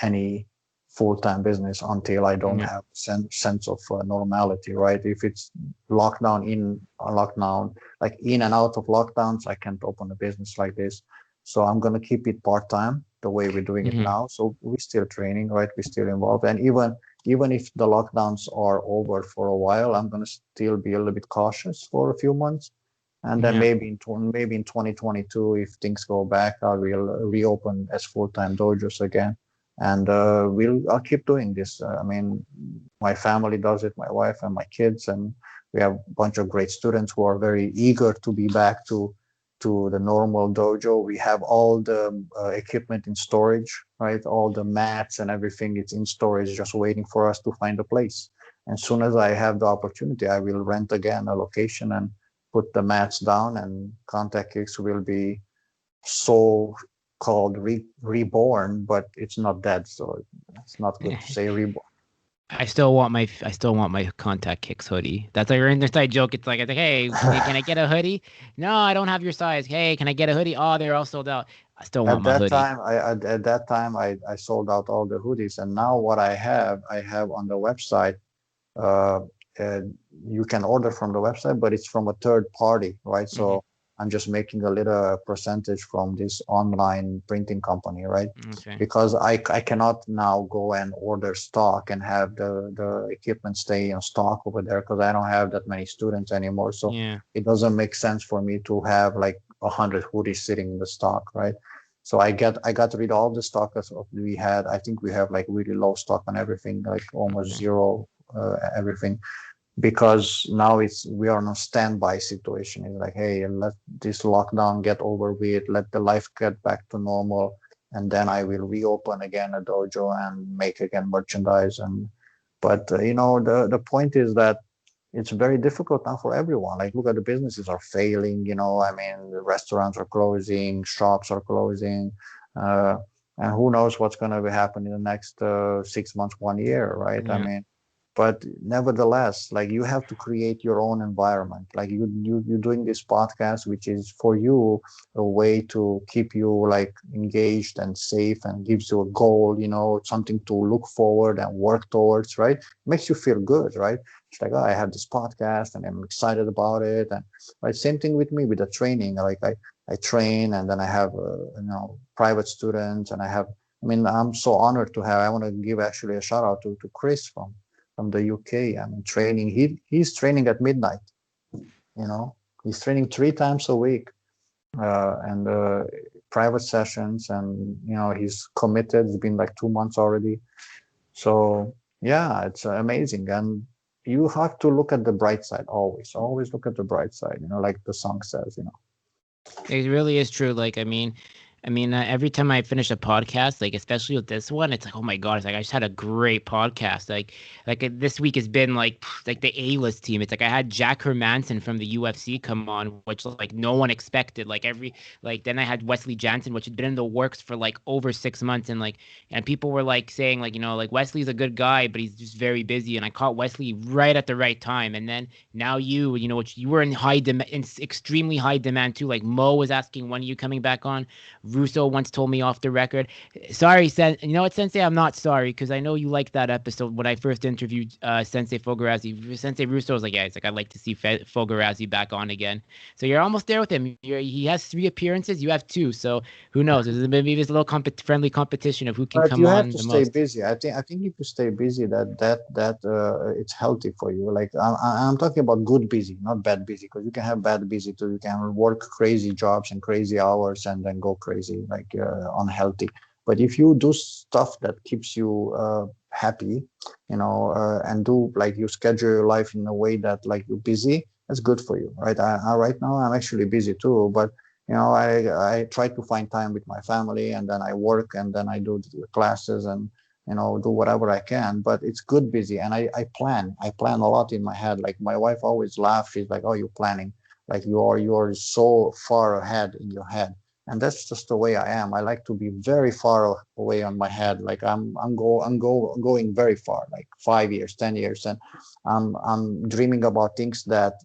any full-time business until I don't Hmm. have sense of normality, right? If it's lockdown in a lockdown, like in and out of lockdowns, I can't open a business like this. So I'm gonna keep it part-time the way we're doing it Hmm. now. So we're still training, right? We're still involved, and even if the lockdowns are over for a while, I'm going to still be a little bit cautious for a few months. And then Yeah. maybe in 2022, if things go back, I will reopen as full-time dojos again. And I'll keep doing this. I mean, my family does it, my wife and my kids, and We have a bunch of great students who are very eager to be back to the normal dojo. We have all the equipment in storage, right? All the mats and everything, it's in storage, just waiting for us to find a place. And soon as I have the opportunity, I will rent again a location and put the mats down, and Contact Kicks will be so called reborn, but it's not dead, so it's not good to say reborn. I still want my Contact Kicks hoodie. That's like your inside joke. It's like, hey, can I get a hoodie? No, I don't have your size. Hey, can I get a hoodie? Oh, they're all sold out. I still want At my that hoodie. time, I sold out all the hoodies, and now what I have on the website. Uh, you can order from the website, but it's from a third party, right? Hmm. So I'm just making a little percentage from this online printing company, right? Okay. Because I cannot now go and order stock and have the equipment stay in stock over there, because I don't have that many students anymore. So Yeah. it doesn't make sense for me to have like 100 hoodies sitting in the stock, right? So I got rid of all the stock as we had. I think we have like really low stock on everything, like almost Okay. zero everything, because now it's we are in a standby situation. It's like, hey, let this lockdown get over with, let the life get back to normal, and then I will reopen again a dojo and make again merchandise. And but the point is that it's very difficult now for everyone. Like, look at the businesses are failing. I mean, the restaurants are closing, shops are closing, uh, and who knows what's going to happen in the next 6 months, 1 year, right? I Yeah. mean, but nevertheless, like, you have to create your own environment. Like, you're doing this podcast, which is for you a way to keep you like engaged and safe, and gives you a goal, something to look forward and work towards, right? Makes you feel good, right? It's like, oh, I have this podcast and I'm excited about it. And right, same thing with me with the training. Like, I train, and then I have private students, and I mean, I'm so honored to have. I want to give actually a shout out to Chris from the UK. I mean, training. He's training at midnight. You know, he's training 3 times a week, and private sessions, and he's committed. It's been like 2 months already. So yeah, it's amazing, and you have to look at the bright side always. Always look at the bright side. Like the song says. It really is true. Every time I finish a podcast, like especially with this one, it's like, oh my god, it's like I just had a great podcast. This week has been like the A-list team. It's like I had Jack Hermanson from the UFC come on, which like no one expected. Then I had Wesley Jansen, which had been in the works for like over 6 months, and people were like saying like Wesley's a good guy, but he's just very busy. And I caught Wesley right at the right time, and then now which you were in high demand, in extremely high demand too. Like Mo was asking when are you coming back on. Russo once told me off the record, sorry, you know what, Sensei, I'm not sorry, because I know you liked that episode when I first interviewed Sensei Fogarasi. Sensei Russo was like, yeah, it's like I'd like to see Fogarasi back on again. So you're almost there with him. He has 3 appearances, you have 2. So who knows? Maybe there's a little friendly competition of who can But come you have on to the stay most. busy. I think if you stay busy, that it's healthy for you. Like, I'm talking about good busy, not bad busy, because you can have bad busy too. You can work crazy jobs and crazy hours and then go crazy, like unhealthy. But if you do stuff that keeps you happy, and do like you schedule your life in a way that like you're busy, that's good for you, right? Right now I'm actually busy too, but I try to find time with my family, and then I work, and then I do the classes, and do whatever I can. But it's good busy, and I plan a lot in my head. Like, my wife always laughs. She's like, oh, you're planning, like you're so far ahead in your head. And that's just the way I am. I like to be very far away on my head. Like, going very far, like 5 years, 10 years, and I'm dreaming about things that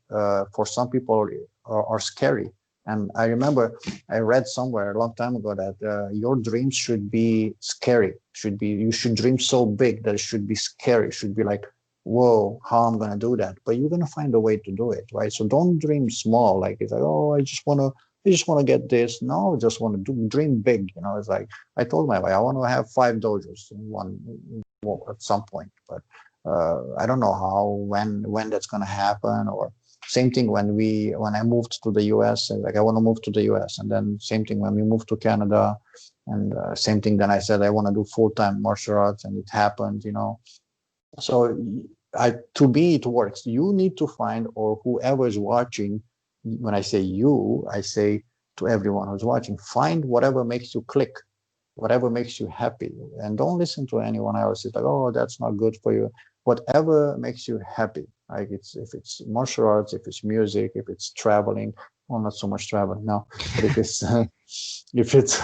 for some people are scary. And I remember I read somewhere a long time ago that your dreams should be scary. You should dream so big that it should be scary. It should be like, whoa, how I'm gonna do that? But you're gonna find a way to do it, right? So don't dream small. Like, it's like, oh, I just wanna get this. No, just wanna dream big. It's like I told my wife, I want to have 5 dojos in one at some point, but I don't know when that's gonna happen. Or same thing when I moved to the US, and like I want to move to the US, and then same thing when we moved to Canada, and same thing then I said I want to do full-time martial arts, and it happened. So to me it works. You need to find, or whoever is watching, when I say you, I say to everyone who's watching, find whatever makes you click, whatever makes you happy, and don't listen to anyone else. It's like, oh, that's not good for you. Whatever makes you happy, like it's, if it's martial arts, if it's music, if it's traveling, well, not so much traveling now, but if it's if it's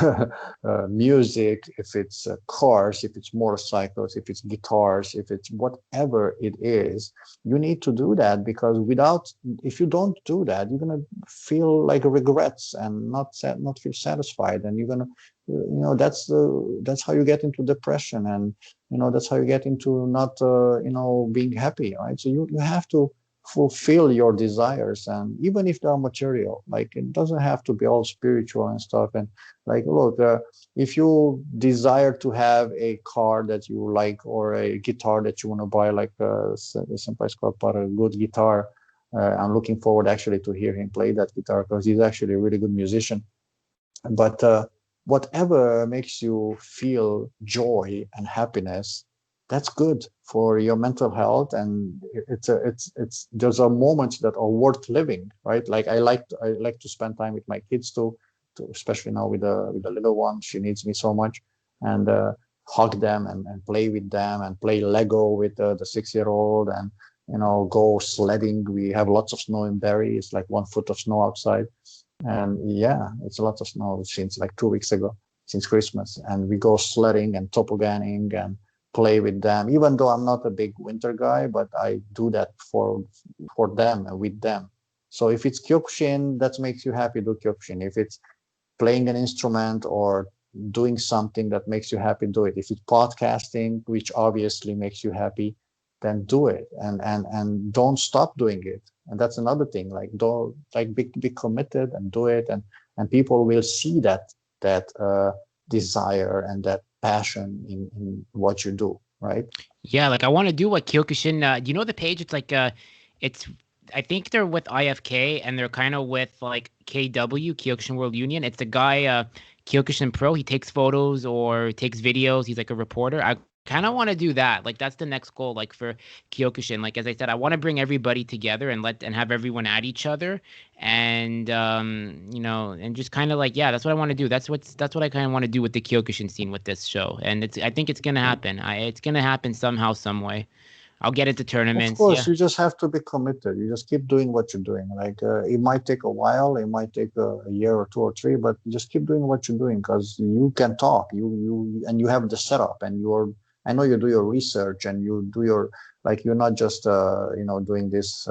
music, if it's cars, if it's motorcycles, if it's guitars, if it's whatever it is, you need to do that, because without, if you don't do that, you're gonna feel like regrets and not feel satisfied, and you're gonna, that's how you get into depression, and that's how you get into not being happy, right? So you have to fulfill your desires, and even if they are material, like it doesn't have to be all spiritual and stuff. And like, look, if you desire to have a car that you like, or a guitar that you want to buy, like Senpai Scott bought a good guitar. I'm looking forward actually to hear him play that guitar, because he's actually a really good musician. But whatever makes you feel joy and happiness, that's good for your mental health. And it's those are moments that are worth living, right? Like I like to spend time with my kids too, especially now with the little one. She needs me so much. And hug them, and play with them, and play Lego with the 6-year-old, and go sledding. We have lots of snow in Barrie. It's like 1 foot of snow outside. And yeah, it's a lot of snow since like 2 weeks ago, since Christmas. And we go sledding and tobogganing and play with them. Even though I'm not a big winter guy, but I do that for them and with them. So if it's Kyokushin that makes you happy, do Kyokushin. If it's playing an instrument or doing something that makes you happy, do it. If it's podcasting, which obviously makes you happy, then do it, and don't stop doing it. And that's another thing. Like, don't, like, be committed and do it, and people will see that desire and that passion in what you do, right? Yeah, like I want to do what Kyokushin. Do you know the page? It's like it's I think they're with IFK and they're kind of with like KW, Kyokushin World Union. It's the guy Kyokushin Pro. He takes photos or takes videos. He's like a reporter. I kind of want to do that. Like that's the next goal. Like for Kyokushin. Like as I said, I want to bring everybody together and have everyone at each other, and and just kind of like, yeah, that's what I want to do. That's what I kind of want to do with the Kyokushin scene with this show. And I think it's gonna happen. It's gonna happen somehow, some way. I'll get into Of tournaments. course, Yeah. you just have to be committed. You just keep doing what you're doing. Like, it might take a while, it might take a year or two or three, but just keep doing what you're doing, because you can talk. And you have the setup, and I know you do your research, and you do your, like, you're not just doing this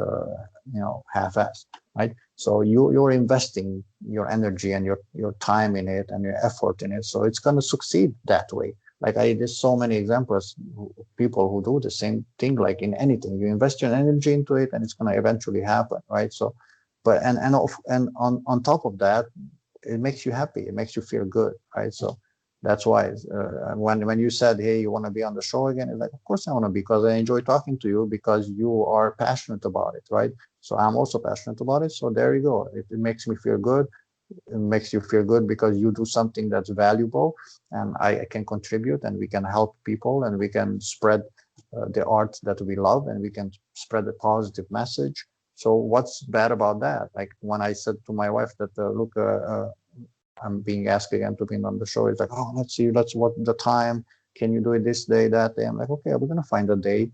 half-assed, right? So you're investing your energy and your time in it and your effort in it. So it's going to succeed that way. Like, there's so many examples, people who do the same thing. Like in anything, you invest your energy into it, and it's going to eventually happen, right? So, but and on top of that, it makes you happy. It makes you feel good, right? So that's why when you said, hey, you want to be on the show again, it's like, of course I want to, because I enjoy talking to you, because you are passionate about it, right? So I'm also passionate about it. So there you go. It makes me feel good. It makes you feel good because you do something that's valuable, and I can contribute, and we can help people, and we can spread the art that we love, and we can spread a positive message. So what's bad about that? Like when I said to my wife that, look, I'm being asked again to be on the show. It's like, oh, let's see, let's what the time. Can you do it this day, that day? I'm like, okay, we're gonna find a day.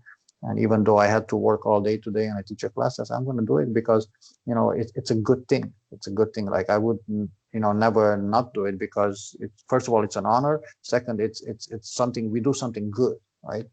And even though I had to work all day today and I teach a class, I'm gonna do it, because it's a good thing. It's a good thing. Like I would never not do it, because first of all, it's an honor. Second, it's something, we do something good, right?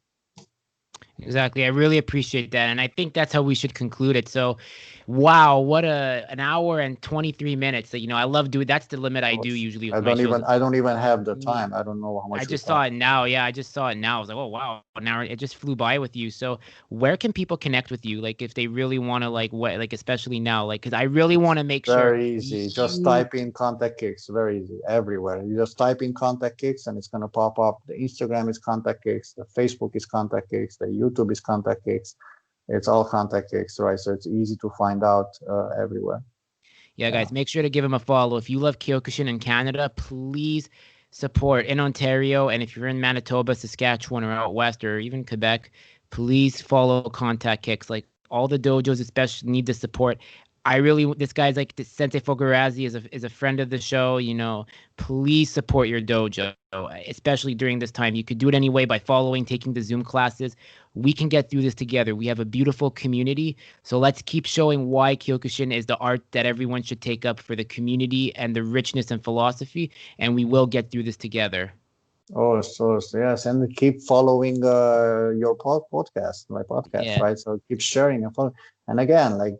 Exactly. I really appreciate that. And I think that's how we should conclude it. So, wow, what an hour and 23 minutes. I love doing, that's the limit I Oh, do usually I with my don't shows. even I don't even have the Me, time. I don't know how I much we just saw talk. it now. Yeah, I just saw it now. I was like, oh wow, now it just flew by with you. So, where can people connect with you? Like, if they really want to, like, what, like, especially now, like, because I really want It's to make sure very easy. Just you. type in contact kicks. Very easy. Everywhere. You just type in contact kicks, and it's gonna pop up. The Instagram is contact kicks. The Facebook is contact kicks. The YouTube is contact kicks. It's all contact kicks, right? So it's easy to find out everywhere. Yeah, Yeah. guys, make sure to give him a follow. If you love Kyokushin in Canada, please support in Ontario. And if you're in Manitoba, Saskatchewan, or out west, or even Quebec, please follow Contact Kicks. Like all the dojos, especially need the support. I really, this guy's like the Sensei Fogarasi is a friend of the show. Please support your dojo, especially during this time. You could do it anyway by following, taking the Zoom classes. We can get through this together. We have a beautiful community. So let's keep showing why Kyokushin is the art that everyone should take up for the community and the richness and philosophy. And we will get through this together. Oh, so yes, and keep following your podcast, my podcast, Yeah. right? So keep sharing and follow. And again, like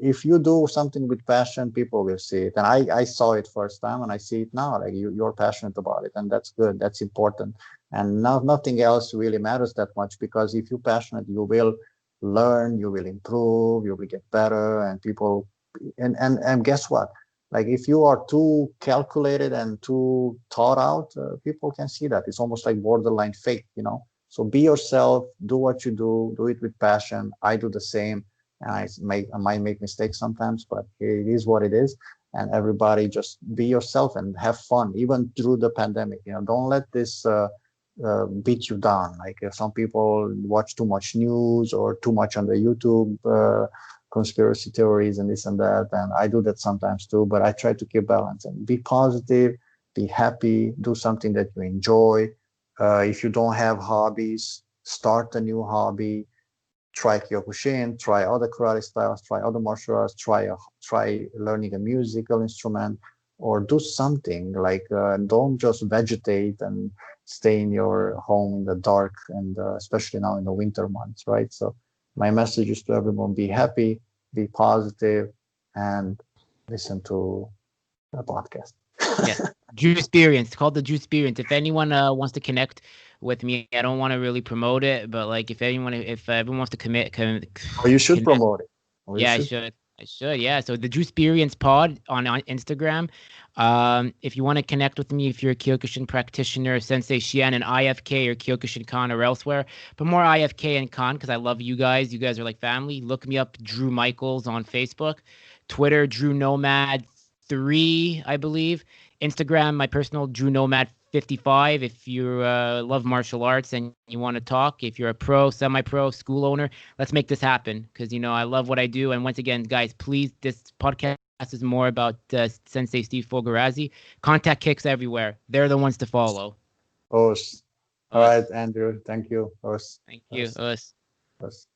if you do something with passion, people will see it. And I saw it first time, and I see it now. Like you're passionate about it, and that's good. That's important. And now nothing else really matters that much, because if you're passionate, you will learn, you will improve, you will get better, and people. And guess what? Like if you are too calculated and too thought out, people can see that. It's almost like borderline fake, you know. So be yourself, do what you do it with passion. I do the same, and I might make mistakes sometimes, but it is what it is. And everybody just be yourself and have fun, even through the pandemic. You know, don't let this beat you down. Like if some people watch too much news or too much on the YouTube. Conspiracy theories and this and that, and I do that sometimes too, but I try to keep balance and be positive, be happy, do something that you enjoy. If you don't have hobbies, start a new hobby, try Kyokushin, try other karate styles, try other martial arts, try learning a musical instrument, or do something like don't just vegetate and stay in your home in the dark, and especially now in the winter months, right? So my message is to everyone: be happy, be positive, and listen to the podcast. Yes. Drew Experience, called the Drew Experience. If anyone wants to connect with me, I don't want to really promote it, but like if everyone wants to Or you should connect, promote it. Or you yeah, I should. should. I should, yeah. So the Drew Experience Pod on Instagram. If you want to connect with me, if you're a Kyokushin practitioner, Sensei Shian and IFK or Kyokushin Con or elsewhere, but more IFK and Con because I love you guys. You guys are like family. Look me up, Drew Michaels on Facebook, Twitter, Drew Nomad 3, I believe. Instagram, my personal Drew Nomad 55. If you love martial arts and you want to talk, if you're a pro, semi-pro, school owner, let's make this happen because I love what I do. And once again, guys, please, this podcast is more about Sensei Steve Fogarasi. Contact Kicks everywhere. They're the ones to follow. Us. All right, Us. Andrew. Thank you. Us. Thank you. Us. Us. Us.